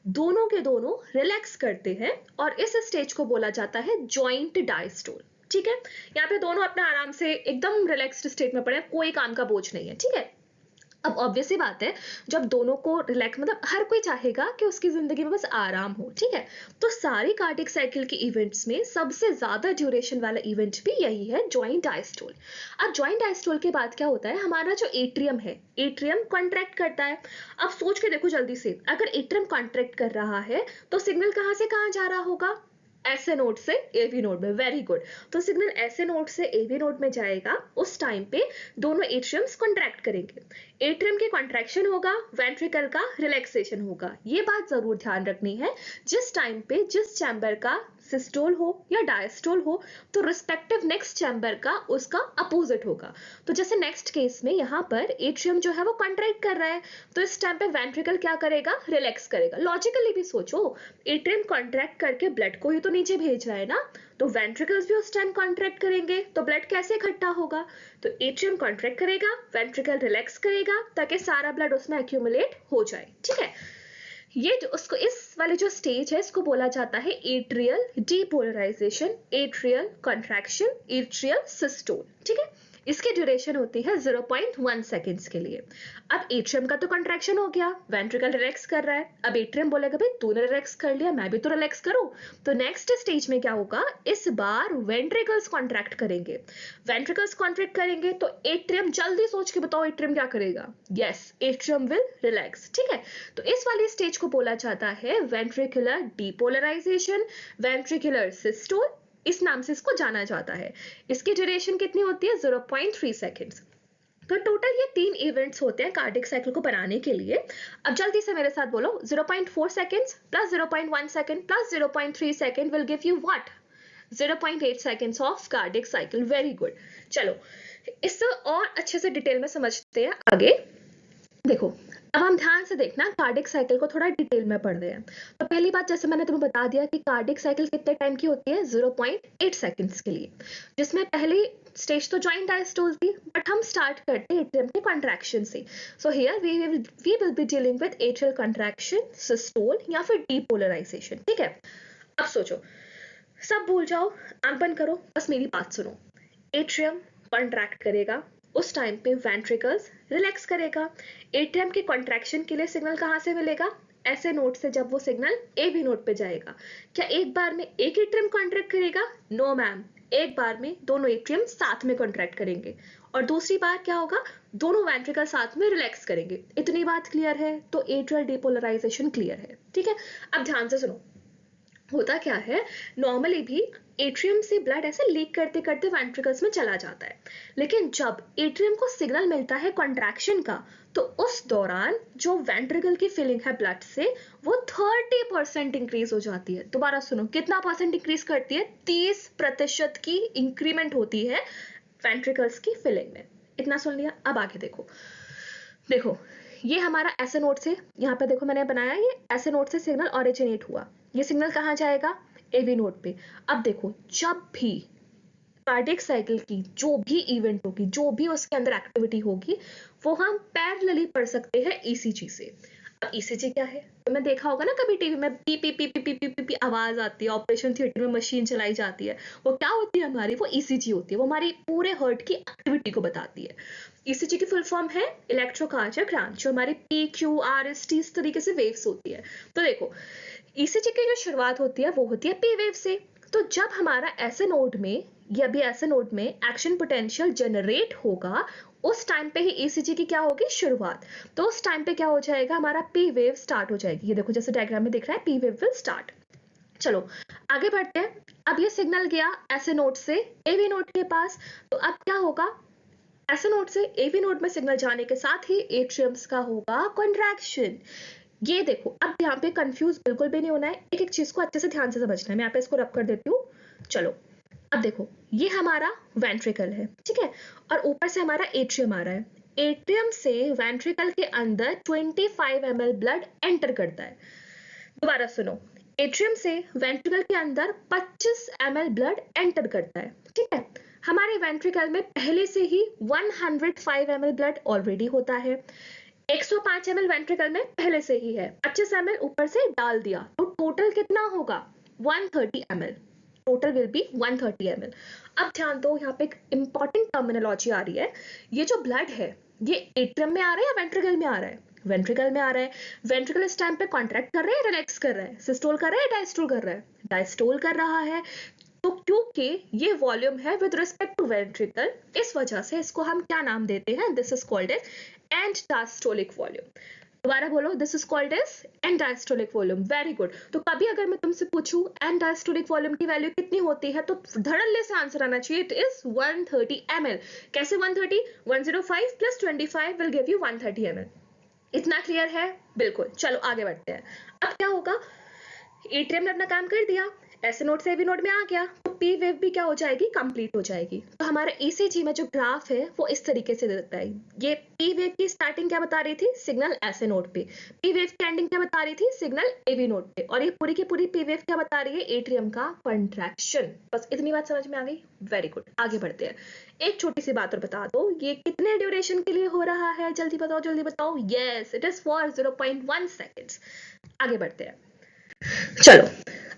दोनों के दोनों रिलैक्स करते हैं, और इस स्टेज को बोला जाता है जॉइंट डायस्टोल। ठीक है, यहाँ पे दोनों अपने आराम से एकदम रिलैक्स्ड स्टेट में पड़े हैं, कोई काम का बोझ नहीं है। ठीक है, अब ऑब्वियस सी बात है, जब दोनों को रिलैक्स, मतलब हर कोई चाहेगा कि उसकी जिंदगी में बस आराम हो। ठीक है, तो सारी कार्डियक साइकिल के इवेंट्स में सबसे ज्यादा ड्यूरेशन वाला इवेंट भी यही है, जॉइंट डायस्टोल। अब जॉइंट डायस्टोल के बाद क्या होता है, हमारा जो एट्रियम है, एट्रियम कॉन्ट्रैक्ट करता है। अब सोच के देखो जल्दी से, अगर एट्रियम कॉन्ट्रैक्ट कर रहा है तो सिग्नल कहाँ से कहाँ जा रहा होगा? ऐसे नोड से एवी नोड में। वेरी गुड, तो सिग्नल ऐसे नोड से एवी नोड में जाएगा, उस टाइम पे दोनों एट्रियम्स कॉन्ट्रैक्ट करेंगे। एट्रियम के कॉन्ट्रैक्शन होगा, वेंट्रिकल का रिलैक्सेशन होगा। ये बात जरूर ध्यान रखनी है, जिस टाइम पे जिस चैम्बर का सिस्टोल हो या डायस्टोल हो तो रिस्पेक्टिव नेक्स्ट चैम्बर का उसका अपोजिट होगा। तो जैसे नेक्स्ट केस में यहाँ पर एट्रियम जो है वो कॉन्ट्रैक्ट कर रहा है, तो इस टाइम पे वेंट्रिकल क्या करेगा? रिलैक्स करेगा। लॉजिकली भी सोचो, एट्रियम कॉन्ट्रैक्ट करके ब्लड को ही तो नीचे भेज रहा है ना, तो वेंट्रिकल्स भी उस टाइम कॉन्ट्रैक्ट करेंगे, तो ब्लड कैसे इकट्ठा होगा? तो एट्रियम कॉन्ट्रैक्ट करेगा, वेंट्रिकल रिलैक्स करेगा, ताकि सारा ब्लड उसमें एक्यूमुलेट हो जाए। ठीक है, ये जो उसको, इस वाले जो स्टेज है इसको बोला जाता है atrial depolarisation, atrial contraction, atrial systole. ठीक है, इसकी ड्यूरेशन होती है 0.1 सेकेंड्स के लिए। अब एट्रियम का तो कॉन्ट्रैक्शन हो गया, वेंट्रिकल रिलैक्स कर रहा है। अब एट्रियम बोलेगा भाई तूने रिलैक्स कर लिया, मैं भी तो रिलैक्स करूं। तो नेक्स्ट स्टेज में क्या होगा, इस बार वेंट्रिकल्स कॉन्ट्रैक्ट करेंगे। वेंट्रिकल्स कॉन्ट्रैक्ट करेंगे तो एट्रियम, जल्दी सोच के बताओ एट्रियम क्या करेगा। Yes, atrium will relax. ठीक है, तो इस वाली स्टेज को बोला जाता है वेंट्रिकुलर डीपोलराइजेशन, वेंट्रिकुलर सिस्टोल, इस नाम से इसको जाना जाता है। इसकी ड्यूरेशन कितनी होती है, 0.3 सेकेंड्स। तो टोटल ये 3 इवेंट्स होते हैं कार्डियक साइकिल को बनाने के लिए। अब जल्दी से मेरे साथ बोलो, 0.4 seconds plus 0.1 second plus 0.3 second will give you what, 0.8 seconds of cardiac cycle. Very good. चलो इससे और अच्छे से डिटेल में समझते हैं आगे। देखो अब हम ध्यान से देखना, कार्डियक साइकिल को थोड़ा डिटेल में पढ़ रहे हैं। तो पहली बात, जैसे मैंने तुम्हें बता दिया कि कार्डियक साइकिल कितने टाइम की होती है, 0.8 सेकेंड्स के लिए, जिसमें पहली स्टेज तो जॉइंट डायस्टोल थी, बट हम स्टार्ट करते हैं एट्रियम के कॉन्ट्रैक्शन से। So here we will be dealing with atrial contraction, systole या फिर डीपोलराइजेशन। ठीक है, अब सोचो, सब भूल जाओ, आंख बंद करो, बस मेरी बात सुनो। एट्रियम कॉन्ट्रैक्ट करेगा, उस टाइम पे वेंट्रिकल्स रिलैक्स करेगा। एट्रियम के कॉन्ट्रैक्शन के लिए सिग्नल कहाँ से मिलेगा, ऐसे नोड से। जब वो सिग्नल ए बी नोड पे जाएगा, क्या एक बार में एक एट्रियम कॉन्ट्रैक्ट करेगा, नो मैम, एक बार में दोनों एट्रियम साथ में कॉन्ट्रैक्ट करेंगे। और दूसरी बार क्या होगा, दोनों वेंट्रिकल साथ में रिलैक्स करेंगे। इतनी बात क्लियर है, तो एट्रियल डिपोलराइजेशन क्लियर है। ठीक है, अब ध्यान से सुनो, होता क्या है, नॉर्मली भी एट्रियम से ब्लड ऐसे लीक करते करते वेंट्रिकल्स में चला जाता है, लेकिन जब एट्रियम को सिग्नल मिलता है कॉन्ट्रैक्शन का, तो उस दौरान जो वेंट्रिकल की फिलिंग है ब्लड से, वो 30% इंक्रीज हो जाती है। दोबारा सुनो, कितना परसेंट इंक्रीज करती है, 30% की इंक्रीमेंट होती है वेंट्रिकल्स की फिलिंग में। इतना सुन लिया, अब आगे देखो। देखो ये हमारा ऐसे नोड से, यहाँ पे देखो मैंने बनाया, ये ऐसे नोड से सिग्नल ओरिजिनेट हुआ। ये सिग्नल कहाँ जाएगा, एवी नोड पे। अब देखो, जब भी कार्डियक साइकिल की जो भी इवेंट होगी, जो भी उसके अंदर एक्टिविटी होगी, वो हम पैरेलली पढ़ सकते हैं ईसीजी से। अब ईसीजी क्या है, तो मैं देखा होगा ना कभी टीवी में, P P P P P P P P आवाज आती है, ऑपरेशन थिएटर में मशीन चलाई जाती है, वो क्या होती है हमारी, वो ईसीजी होती है। वो हमारी पूरे हार्ट की एक्टिविटी को बताती है। ईसीजी की फुल फॉर्म है इलेक्ट्रोकार्डियोग्राम, जो हमारी P Q R S T इस तरीके से वेव्स होती है। तो देखो ईसीजी की जो शुरुआत होती है वो होती है पी वेव से। तो जब हमारा ऐसे नोड में या भी ऐसे नोड में एक्शन पोटेंशियल जनरेट होगा, उस टाइम पे ही ईसीजी की क्या होगी, शुरुआत। तो उस टाइम पे क्या हो जाएगा, हमारा पी वेव स्टार्ट हो जाएगी। ये देखो जैसे डायग्राम में दिख रहा है, पी वेव विल स्टार्ट। चलो आगे बढ़ते हैं। अब ये सिग्नल गया ऐसे नोड से एवी नोड के पास, तो अब क्या होगा, ऐसे नोड से एवी नोड में सिग्नल जाने के साथ ही एट्रियम्स का होगा कॉन्ट्रैक्शन। ये देखो, अब यहाँ पे कंफ्यूज बिल्कुल भी नहीं होना है, एक एक चीज को अच्छे से ध्यान से समझना है। मैं यहाँ पे इसको रब कर देती हूँ। चलो अब देखो, ये हमारा वेंट्रिकल है, ठीक है, और ऊपर से हमारा एट्रियम आ रहा है। एट्रियम से वेंट्रिकल के अंदर 25 ml ब्लड एंटर करता है। दोबारा सुनो, एट्रियम से वेंट्रिकल के अंदर 25 ml ब्लड एंटर करता है। ठीक है, हमारे वेंट्रिकल में पहले से ही 105 ml ब्लड ऑलरेडी होता है। 105 ml वेंट्रिकल में पहले से ही है, 25 ml ऊपर से डाल दिया, तो टोटल कितना होगा, 130 ml। Total will be 130 ml। अब ध्यान दो, यहाँ पे एक इंपॉर्टेंट टर्मिनोलॉजी आ रही है। ये जो ब्लड है, ये एट्रियम में आ रहा है या वेंट्रिकल में आ रहा है, वेंट्रिकल में आ रहा है। वेंट्रिकल इस टाइम पे कॉन्ट्रैक्ट कर रहा है, रिलैक्स कर रहा है, सिस्टोल कर रहा है, डायस्टोल कर रहा है, डायस्टोल कर रहा है। तो क्योंकि ये वॉल्यूम है विद रिस्पेक्ट टू वेंट्रिकल, इस वजह से इसको हम क्या नाम देते हैं, this is called as end diastolic volume. दोबारा बोलो, this is called as end diastolic volume. Very good. तो कभी अगर मैं तुमसे पूछूं एंड डायस्टोलिक वॉल्यूम की वैल्यू कितनी होती है, तो धड़ल्ले से आंसर आना चाहिए, इट इज 130 ml। कैसे 130, 105 plus 25 will give you 130 ml। इतना क्लियर है, बिल्कुल। चलो आगे बढ़ते हैं। अब क्या होगा, एट्रियम ने अपना काम कर दिया, ऐसे नोड से एवी नोड में आ गया, तो पी वेव भी क्या हो जाएगी, कंप्लीट हो जाएगी। तो हमारे ईसीजी में जो ग्राफ है वो इस तरीके से देता है। ये पी वेव की स्टार्टिंग क्या बता रही थी, सिग्नल ऐसे नोड पे, पी वेव की एंडिंग क्या बता रही थी, सिग्नल एवी नोड पे, और ये पूरी की पूरी पी वेव क्या बता रही है, एट्रियम का कंट्रैक्शन। बस इतनी बात समझ में आ गई, वेरी गुड। आगे बढ़ते हैं। एक छोटी सी बात और बता दो, ये कितने ड्यूरेशन के लिए हो रहा है, जल्दी बताओ जल्दी बताओ। Yes, it is for 0.1 seconds. आगे बढ़ते हैं। चलो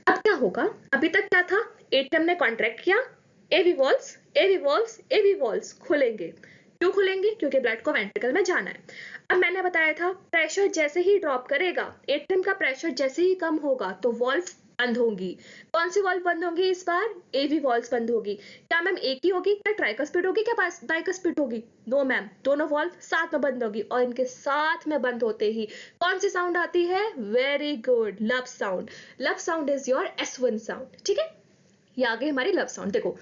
अब क्या होगा, अभी तक क्या था, एट्रियम ने कॉन्ट्रैक्ट किया, एवी वॉल्स खुलेंगे। क्यों खुलेंगे? क्योंकि ब्लड को वेंट्रिकल में जाना है। अब मैंने बताया था प्रेशर जैसे ही ड्रॉप करेगा, एट्रियम का प्रेशर जैसे ही कम होगा तो वॉल्व बंद होंगी। कौन सी वॉल्व बंद होंगी इस बार? एवी वॉल्व बंद होगी। क्या मैम एक ही होगी? क्या ट्राइकस्पिड होगी? क्या बाइकस्पिड होगी? नो मैम, दोनों वॉल्व साथ में बंद होगी और इनके साथ में बंद होते ही कौन सी साउंड आती है? Very good, love sound. Love sound is your S1 sound. ठीक है, ये आ गई हमारी लव साउंड। देखो,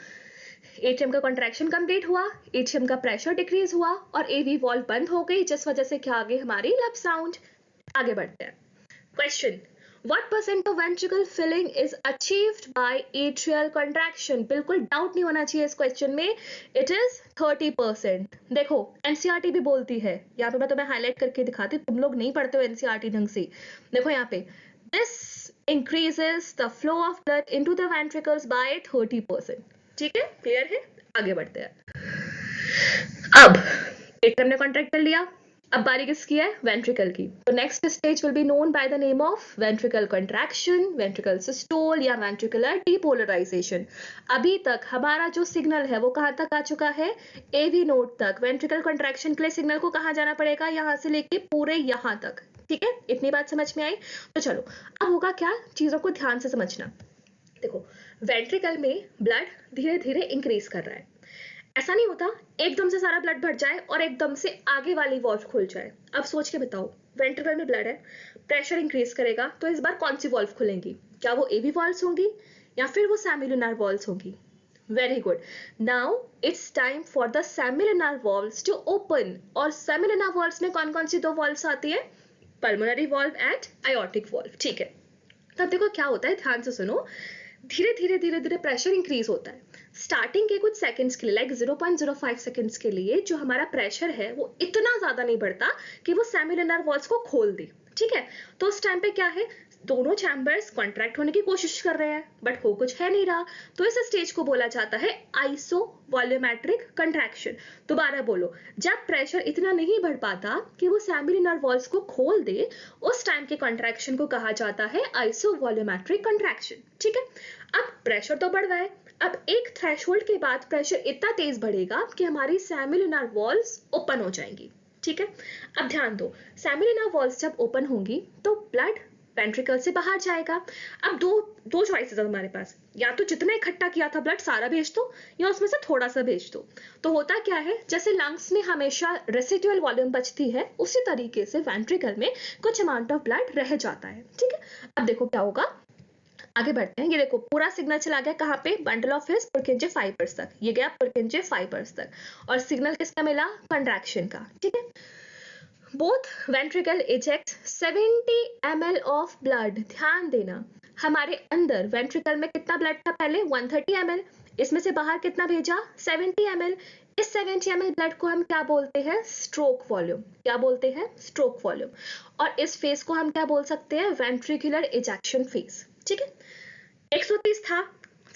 एटीएम का कॉन्ट्रैक्शन कंप्लीट हुआ, एटीएम का प्रेशर डिक्रीज हुआ और एवी वॉल्व बंद हो गई, जिस वजह से क्या आ गई हमारी लव साउंड। आगे बढ़ते हैं। Question, what percent of ventricle filling is achieved by atrial contraction? बिल्कुल डाउट नहीं होना चाहिए इस क्वेश्चन में, इट इज 30%। देखो एनसीईआरटी भी बोलती है, यहाँ पे मैं तुम्हें हाईलाइट करके दिखाती हूँ, तुम लोग नहीं पढ़ते हो एनसीईआरटी ढंग से। देखो यहाँ पे, this increases the flow of blood into the ventricles by 30%। ठीक है, क्लियर है? आगे बढ़ते हैं। अब एट्रियम ने कॉन्ट्रैक्ट कर लिया, अब बारी किसकी है? वेंट्रिकल की। तो next stage will be known by the name of ventricle contraction, ventricle systole या वेंट्रिकुलर डीपोलराइजेशन। अभी तक हमारा जो सिग्नल है वो कहाँ तक आ चुका है? एवी नोड तक। वेंट्रिकल कंट्रैक्शन के लिए सिग्नल को कहाँ जाना पड़ेगा? यहाँ से लेके पूरे यहाँ तक। ठीक है, इतनी बात समझ में आई? तो चलो अब होगा क्या, चीजों को ध्यान से समझना। देखो, वेंट्रिकल में ब्लड धीरे धीरे इंक्रीज कर रहा है। ऐसा नहीं होता एकदम से सारा ब्लड भर जाए और एकदम से आगे वाली वॉल्व खुल जाए। अब सोच के बताओ, वेंट्रिकल में ब्लड है, प्रेशर इंक्रीज करेगा तो इस बार कौन सी वॉल्व खुलेंगी? क्या वो एवी वॉल्व्स होंगी या फिर वो सेमिलुनर वॉल्व्स होंगी? Very good, now it's time for the semilunar valves to open. और सेमिलुनर वॉल्व्स में कौन कौन सी दो वॉल्व्स आती है? Pulmonary valve and aortic valve. ठीक है, तब देखो क्या होता है, ध्यान से सुनो। धीरे धीरे धीरे धीरे प्रेशर इंक्रीज होता है। स्टार्टिंग के कुछ सेकंड्स के लिए, लाइक 0.05 सेकंड्स के लिए जो हमारा प्रेशर है वो इतना ज्यादा नहीं बढ़ता कि वो सेमिलुनर वॉल्स को खोल दे। ठीक है, तो उस टाइम पे क्या है, दोनों चैम्बर्स कॉन्ट्रैक्ट होने की कोशिश कर रहे हैं बट हो कुछ है नहीं रहा, तो इस स्टेज को बोला जाता है आइसो वॉल्यूमेट्रिक कंट्रैक्शन। दोबारा बोलो, जब प्रेशर इतना नहीं बढ़ पाता कि वो सेमिलुनर वॉल्स को खोल दे, उस टाइम के कंट्रैक्शन को कहा जाता है आइसो वॉल्यूमेट्रिक कंट्रैक्शन। ठीक है, अब प्रेशर तो बढ़ रहा है, अब एक थ्रेशोल्ड के बाद प्रेशर इतना तेज बढ़ेगा कि हमारी सेमिलुनर वॉल्स ओपन हो जाएंगी। ठीक है, अब ध्यान दो, सेमिलुनर वॉल्स जब ओपन होंगी तो ब्लड वेंट्रिकल से बाहर जाएगा। अब दो चॉइसेस है हमारे पास, या तो जितना इकट्ठा किया था ब्लड सारा भेज दो या उसमें से थोड़ा सा भेज दो। तो होता क्या है, जैसे लंग्स में हमेशा रेसिडुअल वॉल्यूम बचती है, उसी तरीके से वेंट्रिकल में कुछ अमाउंट ऑफ ब्लड रह जाता है। ठीक है, अब देखो क्या होगा, आगे बढ़ते हैं। ये देखो पूरा सिग्नल चला गया कहाँ पे? बंडल ऑफ हिस पुरकिंजे फाइबर्स तक, ये गया पुरकिंजे फाइबर्स तक और सिग्नल किसका मिला? कंट्रैक्शन का। ठीक है, both ventricle eject 70 ml of blood. ध्यान देना, हमारे अंदर वेंट्रिकल में कितना ब्लड था पहले? 130 ml, इसमें से बाहर कितना भेजा? 70 ml। इस 70 ml ब्लड को हम क्या बोलते हैं? Stroke volume. क्या बोलते हैं? Stroke volume. और इस फेज को हम क्या बोल सकते हैं? Ventricular ejection phase. ठीक है, 130 था,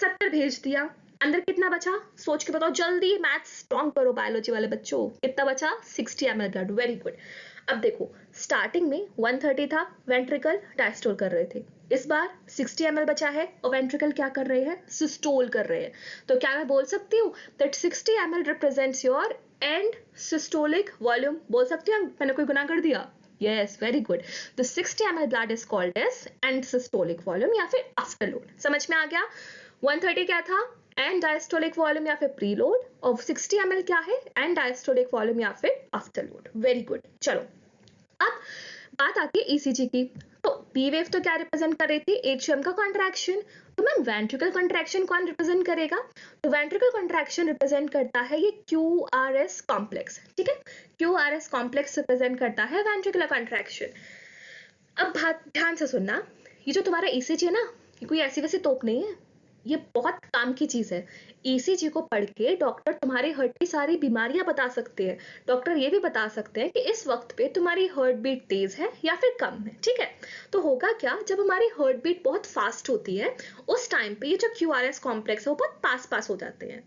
70 भेज दिया, अंदर कितना बचा? सोच के बताओ जल्दी, मैथ्स स्ट्रॉन्ग करो बायोलॉजी वाले बच्चों। कितना बचा? 60 ml ब्लड। Very good. अब देखो, स्टार्टिंग में 130 था, वेंट्रिकल डायस्टोल कर रहे थे, इस बार 60 ml बचा है और वेंट्रिकल क्या कर रहे हैं? सिस्टोल कर रहे हैं। तो क्या मैं बोल सकती हूँ that 60 ml represents your and systolic volume? बोल सकती हूँ? मैंने कोई गुनाह कर दिया? Yes, very good. The 60 ml blood is called as end systolic volume या फिर afterload। समझ में आ गया? 130 क्या था? end diastolic volume या फिर preload, और 60 ml क्या है? end diastolic volume या फिर afterload। Very good। चलो अब बात आती है ईसीजी की। तो बी वेव तो क्या रिप्रेजेंट कर रही थी? एट्रियम का कॉन्ट्रैक्शन। तो मैम वेंट्रिकल कॉन्ट्रैक्शन कौन रिप्रेजेंट करेगा? तो वेंट्रिकल कॉन्ट्रैक्शन रिप्रेजेंट करता है ये क्यूआरएस कॉम्प्लेक्स। ठीक है, क्यूआरएस कॉम्प्लेक्स रिप्रेजेंट करता है वेंट्रिकुलर कॉन्ट्रैक्शन। अब बात ध्यान से सुनना, ये जो तुम्हारा ईसीजी है ना, ये कोई ऐसी वैसी तोप नहीं है, ये बहुत काम की चीज है। ईसीजी को पढ़ के डॉक्टर तुम्हारे हार्ट की सारी बीमारियां बता सकते हैं। डॉक्टर ये भी बता सकते हैं कि इस वक्त पे तुम्हारी हार्ट बीट तेज है या फिर कम है। ठीक है, तो होगा क्या, जब हमारी हार्ट बीट बहुत फास्ट होती है उस टाइम पे ये जो क्यूआरएस कॉम्प्लेक्स है वो बहुत पास पास हो जाते हैं।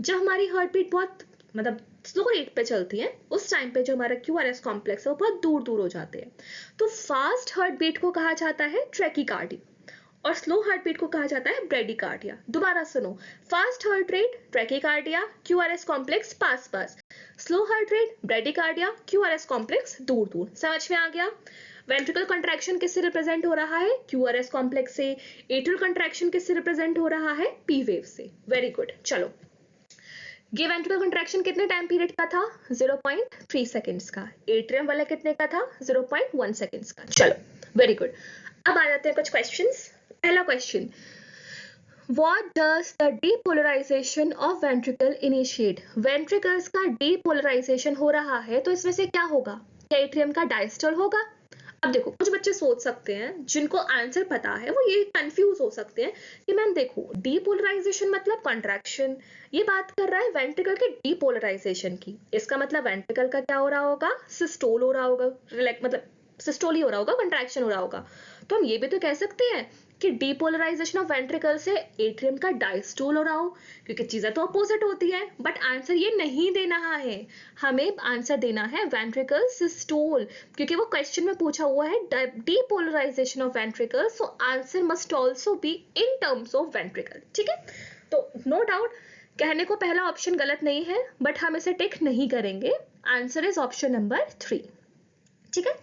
जब हमारी हार्ट बीट बहुत मतलब स्लो रेट पे चलती है उस टाइम पे जो हमारा क्यूआरएस कॉम्प्लेक्स है वो बहुत दूर दूर हो जाते हैं। तो फास्ट हार्ट बीट को कहा जाता है ट्रैकीकार्डी और स्लो हार्ट बीट को कहा जाता है ब्रेडिकार्डिया। दोबारा सुनो, fast heart rate tachycardia, QRS complex पास पास, slow heart rate bradycardia, QRS complex दूर दूर। समझ में आ गया? वेंट्रिकल कंट्रैक्शन किससे रिप्रेजेंट हो रहा है? क्यूआरएस कॉम्प्लेक्स से। एट्रियल कंट्रैक्शन किससे रिप्रेजेंट हो रहा है? पी वेव से। Very good. चलो, ये वेंट्रिकल कंट्रैक्शन कितने टाइम पीरियड का था? 0.3 सेकेंड्स का। एट्रियम वाला कितने का था? 0.1 सेकेंड्स का। चलो, वेरी गुड। अब आ जाते हैं कुछ क्वेश्चंस। पहला question, What does the depolarization of ventricle initiate? Ventricles का depolarization हो रहा है तो इसमें से क्या होगा? क्या एट्रियम का डायस्टोल होगा? अब देखो, कुछ बच्चे सोच सकते हैं, जिनको आंसर पता है वो ये कंफ्यूज हो सकते हैं कि मैम देखो, डीपोलराइजेशन मतलब कंट्रैक्शन, ये बात कर रहा है वेंट्रिकल के डीपोलराइजेशन की। इसका मतलब वेंट्रिकल का क्या हो रहा होगा? सिस्टोल हो रहा होगा, मतलब सिस्टोल ही हो रहा होगा, कंट्रैक्शन हो रहा होगा। तो हम ये भी तो कह सकते हैं कि डीपोलराइजेशन ऑफ वेंट्रिकल से एट्रियम का डायस्टोल हो रहा हो, क्योंकि चीजें तो अपोजिट होती है। बट आंसर ये नहीं देना है, हमें आंसर देना है वेंट्रिकल सिस्टोल, क्योंकि वो क्वेश्चन में पूछा हुआ है depolarization of ventricle, so answer must also be in terms of ventricle. ठीक है, तो नो डाउट कहने को पहला ऑप्शन गलत नहीं है, बट हम इसे टिक नहीं करेंगे। Answer is option number 3। ठीक है,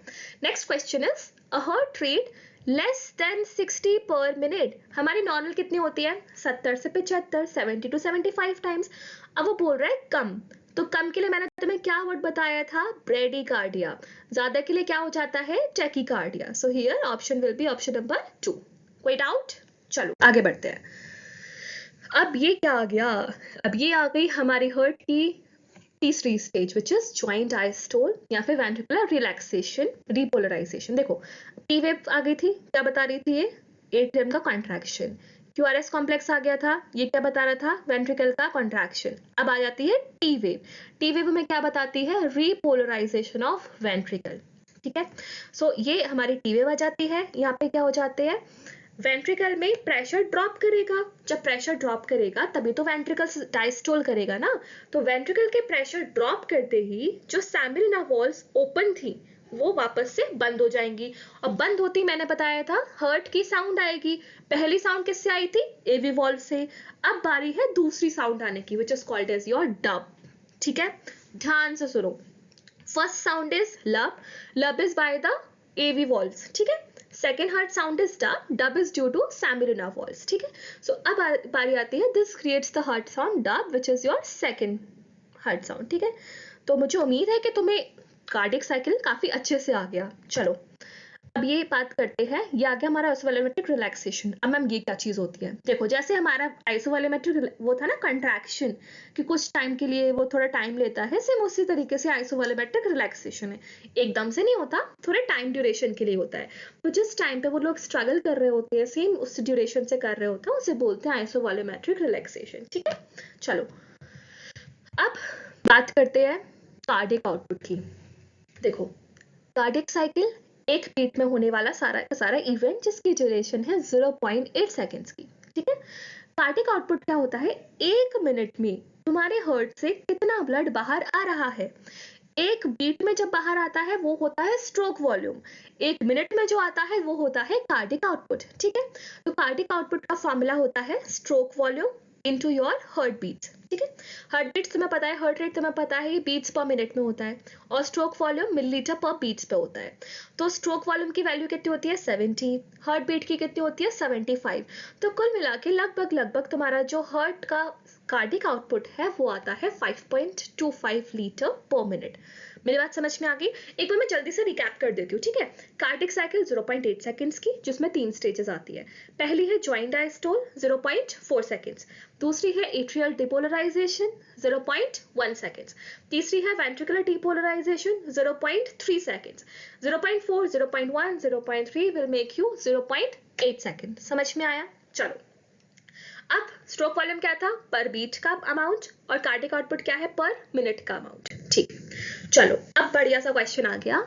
next question is a heart rate less than 60 पर मिनट। हमारी नॉर्मल कितनी होती है? 70 से 75, 70 to 75 टाइम्स। अब वो बोल रहा है कम, तो कम के लिए मैंने तुम्हें क्या वर्ड बताया था? ब्रेडिकार्डिया। ज्यादा के लिए क्या हो जाता है? Tachycardia. So here option will be option number 2। कोई डाउट? चलो आगे बढ़ते हैं। अब ये क्या आ गया? अब ये आ गई हमारी हार्ट की तीसरी stage, which is joint diastole या फिर वेंट्रिकुलर रिलैक्सेशन डीपोलराइजेशन। देखो, टी वेव आ गई थी, क्या बता रही थी ये? एट्रियम का कॉन्ट्रैक्शन। क्यूआरएस कॉम्प्लेक्स आ गया था, ये क्या बता रहा था? वेंट्रिकल का कॉन्ट्रैक्शन। अब आ जाती है टी वेव। टी वेव में क्या बताती है? Repolarisation of ventricle. ठीक है, सो ये हमारी टी वेव आ जाती है। यहाँ पे क्या हो जाते हैं? वेंट्रिकल में प्रेशर ड्रॉप करेगा। जब प्रेशर ड्रॉप करेगा तभी तो वेंट्रिकल डायस्टोल करेगा ना। तो वेंट्रिकल के प्रेशर ड्रॉप करते ही जो सैम्बलिना वॉल्स ओपन थी वो वापस से बंद हो जाएंगी, और बंद होती मैंने बताया था हार्ट की साउंड आएगी। पहली साउंड किससे आई थी? एवी वॉल्व से। अब बारी है दूसरी साउंड आने की, which is called as your dub. ठीक है, ध्यान से सुनो। First sound is lub, lub is by the AV valves। ठीक है, second heart sound is dub, dub is due to semilunar valves. ठीक है, सो अब बारी आती है, this creates the heart sound dub which is your second heart sound. ठीक है, तो मुझे उम्मीद है कि तुम्हें कार्डियक साइकिल काफी अच्छे से आ गया। चलो, अब ये बात करते हैं, ये आ गया हमारा आइसोवॉल्यूमेट्रिक रिलैक्सेशन। अब मैम ये क्या चीज होती है? देखो, जैसे हमारा आइसोवॉल्यूमेट्रिक वो था ना कंट्रैक्शन, कि कुछ टाइम के लिए वो थोड़ा टाइम लेता है, सेम उसी तरीके से आइसोवॉल्यूमेट्रिक रिलैक्सेशन है। एकदम से नहीं होता, थोड़े टाइम ड्यूरेशन के लिए होता है। तो जिस टाइम पे वो लोग स्ट्रगल कर रहे होते हैं, सेम उस ड्यूरेशन से कर रहे होते हैं, उसे बोलते हैं आइसोवॉल्यूमेट्रिक रिलैक्सेशन। ठीक है, चलो अब बात करते हैं कार्डियक आउटपुट की। देखो, कार्डियक साइकिल एक बीट में होने वाला सारा का सारा इवेंट, जिसकी ड्यूरेशन है 0.8 सेकेंड्स की। ठीक है, कार्डियक आउटपुट क्या होता है? एक मिनट में तुम्हारे हार्ट से कितना ब्लड बाहर आ रहा है। एक बीट में जब बाहर आता है वो होता है स्ट्रोक वॉल्यूम, एक मिनट में जो आता है वो होता है कार्डियक आउटपुट। ठीक है, तो कार्डियक आउटपुट का फॉर्मूला होता है stroke volume into your heart beats. ठीक है, हार्ट बीट्स तुम्हें पता है, हार्ट रेट तुम्हें पता है, ये बीट्स पर मिनट में होता है, और stroke volume millilitre per beats पे होता है। तो स्ट्रोक वॉल्यूम की वैल्यू कितनी होती है? 70। हार्ट बीट की कितनी होती है? 75। तो कुल मिला के लगभग लगभग तुम्हारा जो हार्ट का कार्डिक आउटपुट है वो आता है 5.25 लीटर पर मिनट। मेरी बात समझ में आ गई? एक बार मैं जल्दी से रिकैप कर देती हूँ। ठीक है, कार्डिक साइकिल 0.8 सेकंड्स की, जिसमें 3 स्टेजेस आती है। पहली है ज्वाइंट डायस्टोल 0.4 सेकंड्स, दूसरी है एट्रियल डिपोलराइजेशन 0.1 सेकंड्स, तीसरी है ventricular depolarization 0.3 seconds. 0.4, 0.1, 0.3 will make you 0.8 second. समझ में आया? चलो, अब स्ट्रोक वॉल्यूम क्या था? पर बीट का अमाउंट, और कार्डिक आउटपुट क्या है? पर मिनट का अमाउंट। ठीक, चलो अब बढ़िया सा क्वेश्चन आ गया।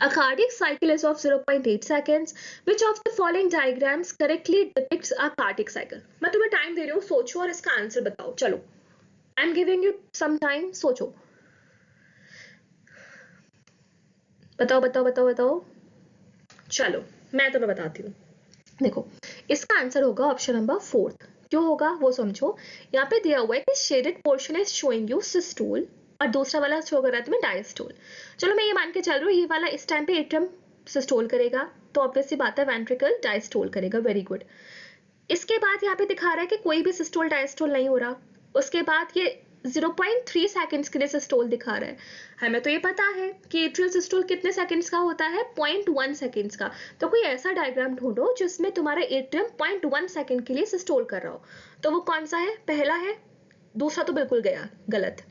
A cardiac cycle is of 0.8 seconds, which of the following diagrams correctly depicts a cardiac cycle. मैं तुम्हें टाइम दे रही हूँ, सोचो और इसका आंसर बताओ। चलो, I am giving you some time, सोचो। बताओ बताओ बताओ बताओ। चलो, मैं तुम्हें बताती हूँ। देखो इसका आंसर होगा ऑप्शन नंबर 4। क्यों होगा वो समझो। यहाँ पे दिया हुआ है कि shaded portion is showing you systole और दूसरा वाला शो कर रहा है तुम्हें डायस्टोल। चलो मैं ये मान के चल रही हूँ ये वाला इस टाइम पे एट्रियम सिस्टोल करेगा, तो ऑब्वियस सी बात है वेंट्रिकल डायस्टोल करेगा। Very good. इसके बाद यहाँ पे दिखा रहा है कि कोई भी सिस्टोल डायस्टोल नहीं हो रहा। उसके बाद ये 0.3 सेकंड्स के लिए सिस्टोल दिखा रहा है। हमें तो ये पता है कि एट्रियल सिस्टोल कितने सेकंड्स का होता है, 0.1 सेकंड्स का। तो कोई ऐसा डायग्राम ढूंढो जिसमें तुम्हारा एट्रियम 0.1 सेकंड के लिए सिस्टोल कर रहा हो। तो वो कौन सा है, पहला है, दूसरा तो बिल्कुल गया गलत,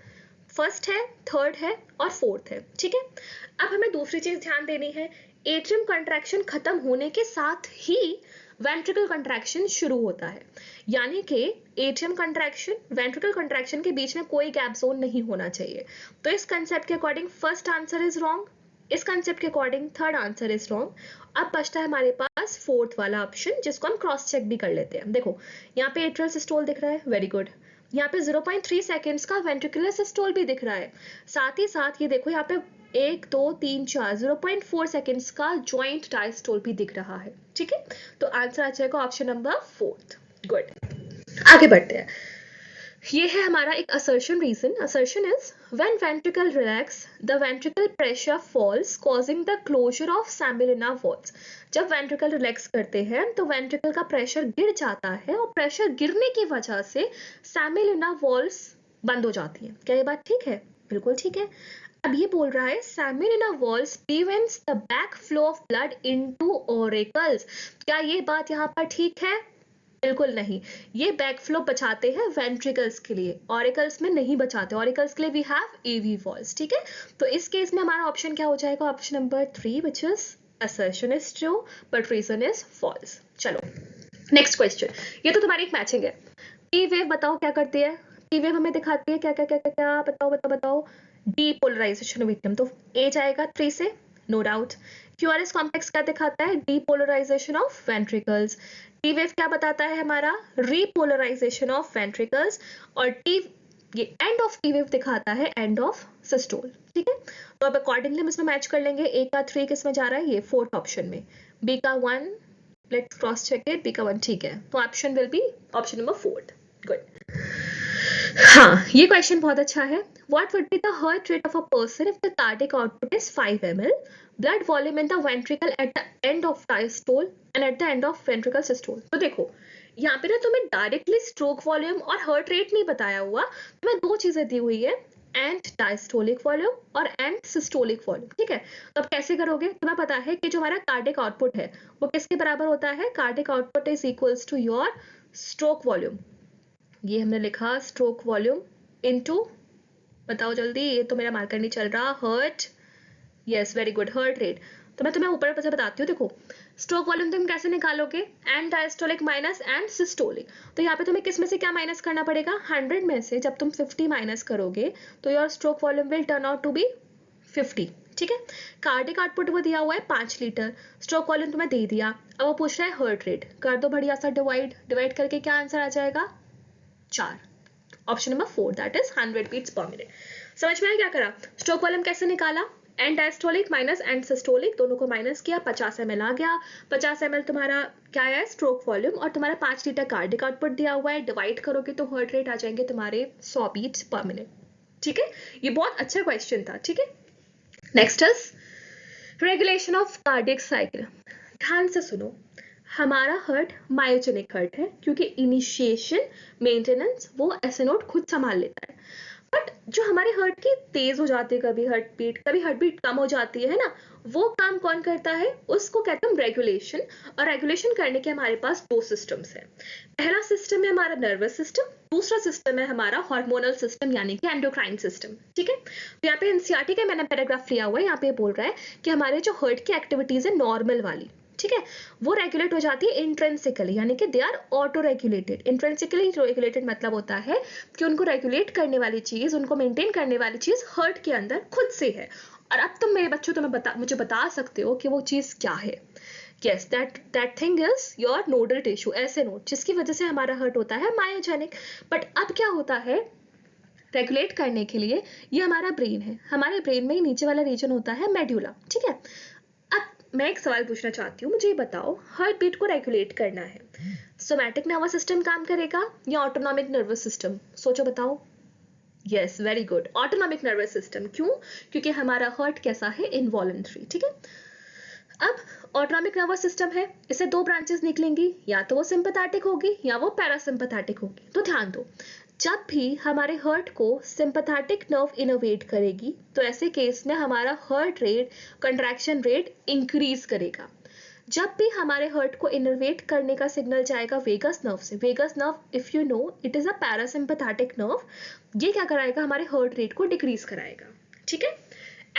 फर्स्ट है, थर्ड है और फोर्थ है। ठीक है, अब हमें दूसरी चीज ध्यान देनी है। एट्रियम कंट्रैक्शन खत्म होने के साथ ही वेंट्रिकल कंट्रैक्शन शुरू होता है, यानी कि एट्रियम कंट्रैक्शन वेंट्रिकल कंट्रैक्शन के बीच में कोई गैप जोन नहीं होना चाहिए। तो इस कंसेप्ट के according first answer is wrong, इस कंसेप्ट के according third answer is wrong. अब बचता है हमारे पास फोर्थ वाला ऑप्शन जिसको हम क्रॉस चेक भी कर लेते हैं। देखो यहाँ पे एट्रियल सिस्टोल दिख रहा है, वेरी गुड। यहाँ पे 0.3 सेकेंड्स का वेंट्रिकुलर सिस्टोल भी दिख रहा है। साथ ही साथ ये देखो यहाँ पे 1 2 3 4 0.4 सेकेंड्स का जॉइंट डायस्टोल भी दिख रहा है। ठीक है, तो आंसर आ जाएगा ऑप्शन नंबर 4। गुड, आगे बढ़ते हैं। ये है हमारा एक assertion reason. Assertion is when ventricle relax, the ventricle pressure falls, causing the closure of semiluna valves. जब ventricle relax करते हैं तो ventricle का pressure गिर जाता है और pressure गिरने की वजह से semiluna valves बंद हो जाती हैं। क्या ये बात ठीक है? बिल्कुल ठीक है। अब ये बोल रहा है semiluna valves prevents the backflow of blood into auricles. क्या ये बात यहाँ पर ठीक है? बिल्कुल नहीं। ये बैकफ्लो बचाते हैं वेंट्रिकल्स के लिए, ऑरिकल्स में नहीं बचाते। ऑरिकल्स के लिए वी हैव एवी वॉल्स। ठीक है, तो इस केस में हमारा ऑप्शन क्या हो जाएगा, option number 3 which is assertion is true but reason is false। चलो नेक्स्ट क्वेश्चन, ये तो तुम्हारी एक मैचिंग है। पी वेव बताओ क्या करती है, पी वेव हमें दिखाती है क्या क्या क्या क्या क्या, बताओ बताओ बताओ। डीपोलराइजेशन ऑफ एटम, तो ए जाएगा 3 से, नो डाउट। क्यूआरएस कॉम्प्लेक्स क्या दिखाता है, depolarization of ventricles. T wave क्या बताता है हमारा, रीपोलराइजेशन ऑफ वेंट्रिकल्स। और टी ये एंड ऑफ टी वेव दिखाता है एंड ऑफ सिस्टोल। ठीक है, तो अब अकॉर्डिंगली हम इसमें मैच कर लेंगे। ए का 3 किस में जा रहा है, ये फोर्थ ऑप्शन में। बी का 1, let's cross check it, B का 1 ठीक है, तो option will be option number 4। Good. हाँ, ये क्वेश्चन बहुत अच्छा है। What would be the heart rate of a person if the cardiac output is 5 ml, blood volume in the ventricle at the end of diastole and at the end of ventricle systole? तो देखो यहाँ पे ना तुम्हें डायरेक्टली स्ट्रोक वॉल्यूम और हार्ट रेट नहीं बताया हुआ, तुम्हें दो चीजें दी हुई है, एंड डायस्टोलिक वॉल्यूम और एंड सिस्टोलिक वॉल्यूम। ठीक है, तो अब कैसे करोगे, तुम्हें पता है कि जो हमारा कार्डिक आउटपुट है वो किसके बराबर होता है, cardiac output is equals to your stroke volume. ये हमने लिखा स्ट्रोक वॉल्यूम इनटू, बताओ जल्दी, ये तो मेरा मार्कर नहीं चल रहा, heart, yes very good, heart rate. तो मैं तुम्हें ऊपर से बताती हूँ। देखो स्ट्रोक वॉल्यूम तुम कैसे निकालोगे, and diastolic minus end systolic. तो यहाँ पे तुम्हें किस में से क्या माइनस करना पड़ेगा, 100 में से जब तुम 50 माइनस करोगे तो your stroke volume will turn out to be 50। ठीक है, कार्डिक आउटपुट वो दिया हुआ है 5 लीटर, स्ट्रोक वॉल्यूम तुम्हें दे दिया, अब वो पूछ रहा है हर्ट रेट, कर दो बढ़िया सा डिवाइड करके क्या आंसर आ जाएगा, 4। Option number 4 that is 100 beats per minute. समझ में आया क्या करा, स्ट्रोक वॉल्यूम कैसे निकाला, end diastolic minus end systolic दोनों को माइनस किया, 50 ml आ गया। 50 ml तुम्हारा क्या है, स्ट्रोक वॉल्यूम, और तुम्हारा 5 लीटर कार्डिक आउटपुट दिया हुआ है, डिवाइड करोगे तो हार्ट रेट आ जाएंगे तुम्हारे 100 बीट्स पर मिनट। ठीक है, ये बहुत अच्छा क्वेश्चन था। ठीक है, next is regulation of cardiac cycle. ध्यान से सुनो, हमारा हार्ट मायोजेनिक हार्ट है क्योंकि इनिशिएशन मेंटेनेंस वो ऐसे नोट खुद संभाल लेता है। बट जो हमारे हार्ट की तेज हो जाती है, कभी हार्ट बीट कम हो जाती है ना, वो काम कौन करता है, उसको कहते हैं रेगुलेशन। और रेगुलेशन करने के हमारे पास दो सिस्टम्स हैं। पहला सिस्टम है हमारा नर्वस सिस्टम, दूसरा सिस्टम है हमारा हार्मोनल सिस्टम यानी कि एंडोक्राइन सिस्टम। ठीक है, तो यहाँ पे एनसीईआरटी का मैंने पैराग्राफ लिया हुआ है, यहाँ पे बोल रहा है कि हमारे जो हार्ट की एक्टिविटीज है नॉर्मल वाली, ठीक है, वो रेगुलेट हो जाती है इंट्रिंसिकली, यानी कि they are auto regulated. Intrinsically regulated मतलब होता है कि उनको रेगुलेट करने वाली चीज, उनको मेंटेन करने वाली चीज हार्ट के अंदर खुद से है। और अब तुम मेरे बच्चों मुझे बता सकते हो कि वो चीज क्या है। Yes, that thing is your nodal tissue, ऐसे नोड जिसकी वजह से हमारा हार्ट होता है मायोजेनिक। बट अब क्या होता है, रेगुलेट करने के लिए ये हमारा ब्रेन है, हमारे ब्रेन में ही नीचे वाला रीजन होता है मेड्यूला। ठीक है, अब मैं एक सवाल पूछना चाहती हूँ, मुझे ये बताओ, हार्ट बीट को रेगुलेट करना है, सोमैटिक नर्वस सिस्टम काम करेगा या ऑटोनॉमिक नर्वस सिस्टम? सोचो बताओ। Yes, very good, autonomic nervous system. क्यों? क्योंकि हमारा हार्ट कैसा है? इनवॉलंटरी। ठीक है, अब ऑटोनॉमिक नर्वस सिस्टम है, इससे दो ब्रांचेस निकलेंगी, या तो वो सिंपैथेटिक होगी या वो पैरासिम्पैथेटिक होगी। तो ध्यान दो, जब भी हमारे हार्ट को सिंपैथेटिक नर्व इनोवेट करेगी तो ऐसे केस में हमारा heart rate, contraction rate increase करेगा। जब भी हमारे हार्ट को इनोवेट करने का सिग्नल जाएगा वेगस नर्व से, vagus nerve if you know it is a parasympathetic nerve, ये क्या कराएगा? हमारे हार्ट रेट को डिक्रीज कराएगा। ठीक है,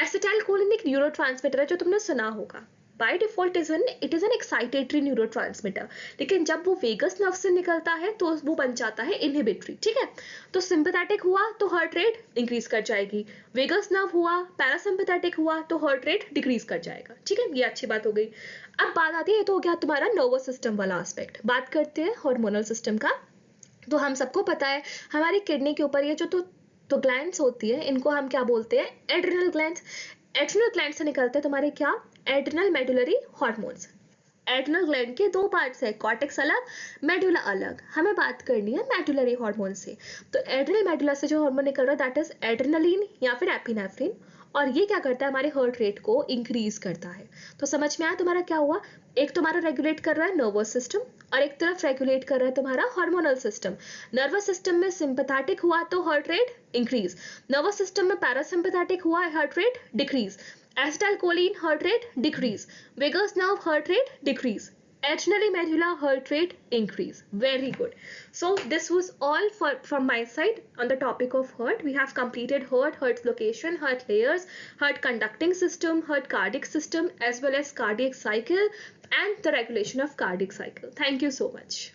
एसिटाइलकोलिन एक न्यूरोट्रांसमीटर है जो तुमने सुना होगा। By default it is an excitatory neurotransmitter, लेकिन जब वो वेगस नर्व से निकलता है तो वो बन जाता है इनहिबिटरी। ठीक है, तो सिंपैथेटिक हुआ तो हार्ट रेट इंक्रीज कर जाएगी, वेगस नर्व हुआ, पैरासिम्पैथेटिक हुआ तो हार्ट रेट डिक्रीज कर जाएगा। ठीक है, ये अच्छी बात हो गई। अब बात आती है, ये तो हो गया तुम्हारा नर्वस सिस्टम वाला एस्पेक्ट। बात करते हैं हार्मोनल सिस्टम का। तो हम सबको पता है हमारी किडनी के ऊपर ये जो तो ग्लैंड्स होती है, इनको हम क्या बोलते हैं? Adrenal glands. एड्रिनल ग्लैंड से निकलते हैं तुम्हारे क्या? Adrenal medullary hormones. Adrenal gland के दो पार्ट्स है, कॉर्टेक्स अलग, मेडुला अलग। हमें बात करनी है मेडुलरी हार्मोन से। तो एड्रिनल मेडुला से जो हार्मोन निकल रहा है दैट इज एड्रेनलिन या फिर एपिनेफ्रिन, और ये क्या करता है? हमारे हार्ट रेट को इंक्रीज करता है। तो समझ में आया तुम्हारा क्या हुआ? एक तुम्हारा रेगुलेट कर रहा है नर्वस सिस्टम और एक तरफ रेगुलेट कर रहा है तुम्हारा हार्मोनल सिस्टम। नर्वस सिस्टम में सिंपैथेटिक हुआ तो heart rate increase, nervous system में पैरासिम्पैथेटिक हुआ heart rate decrease, acetylcholine heart rate decrease, vagus nerve heart rate decrease, adrenally medulla heart rate increase. Very good. So this was all from my side on the topic of heart. We have completed heart, heart's location, heart layers, heart conducting system, heart cardiac system, as well as cardiac cycle and the regulation of cardiac cycle. Thank you so much.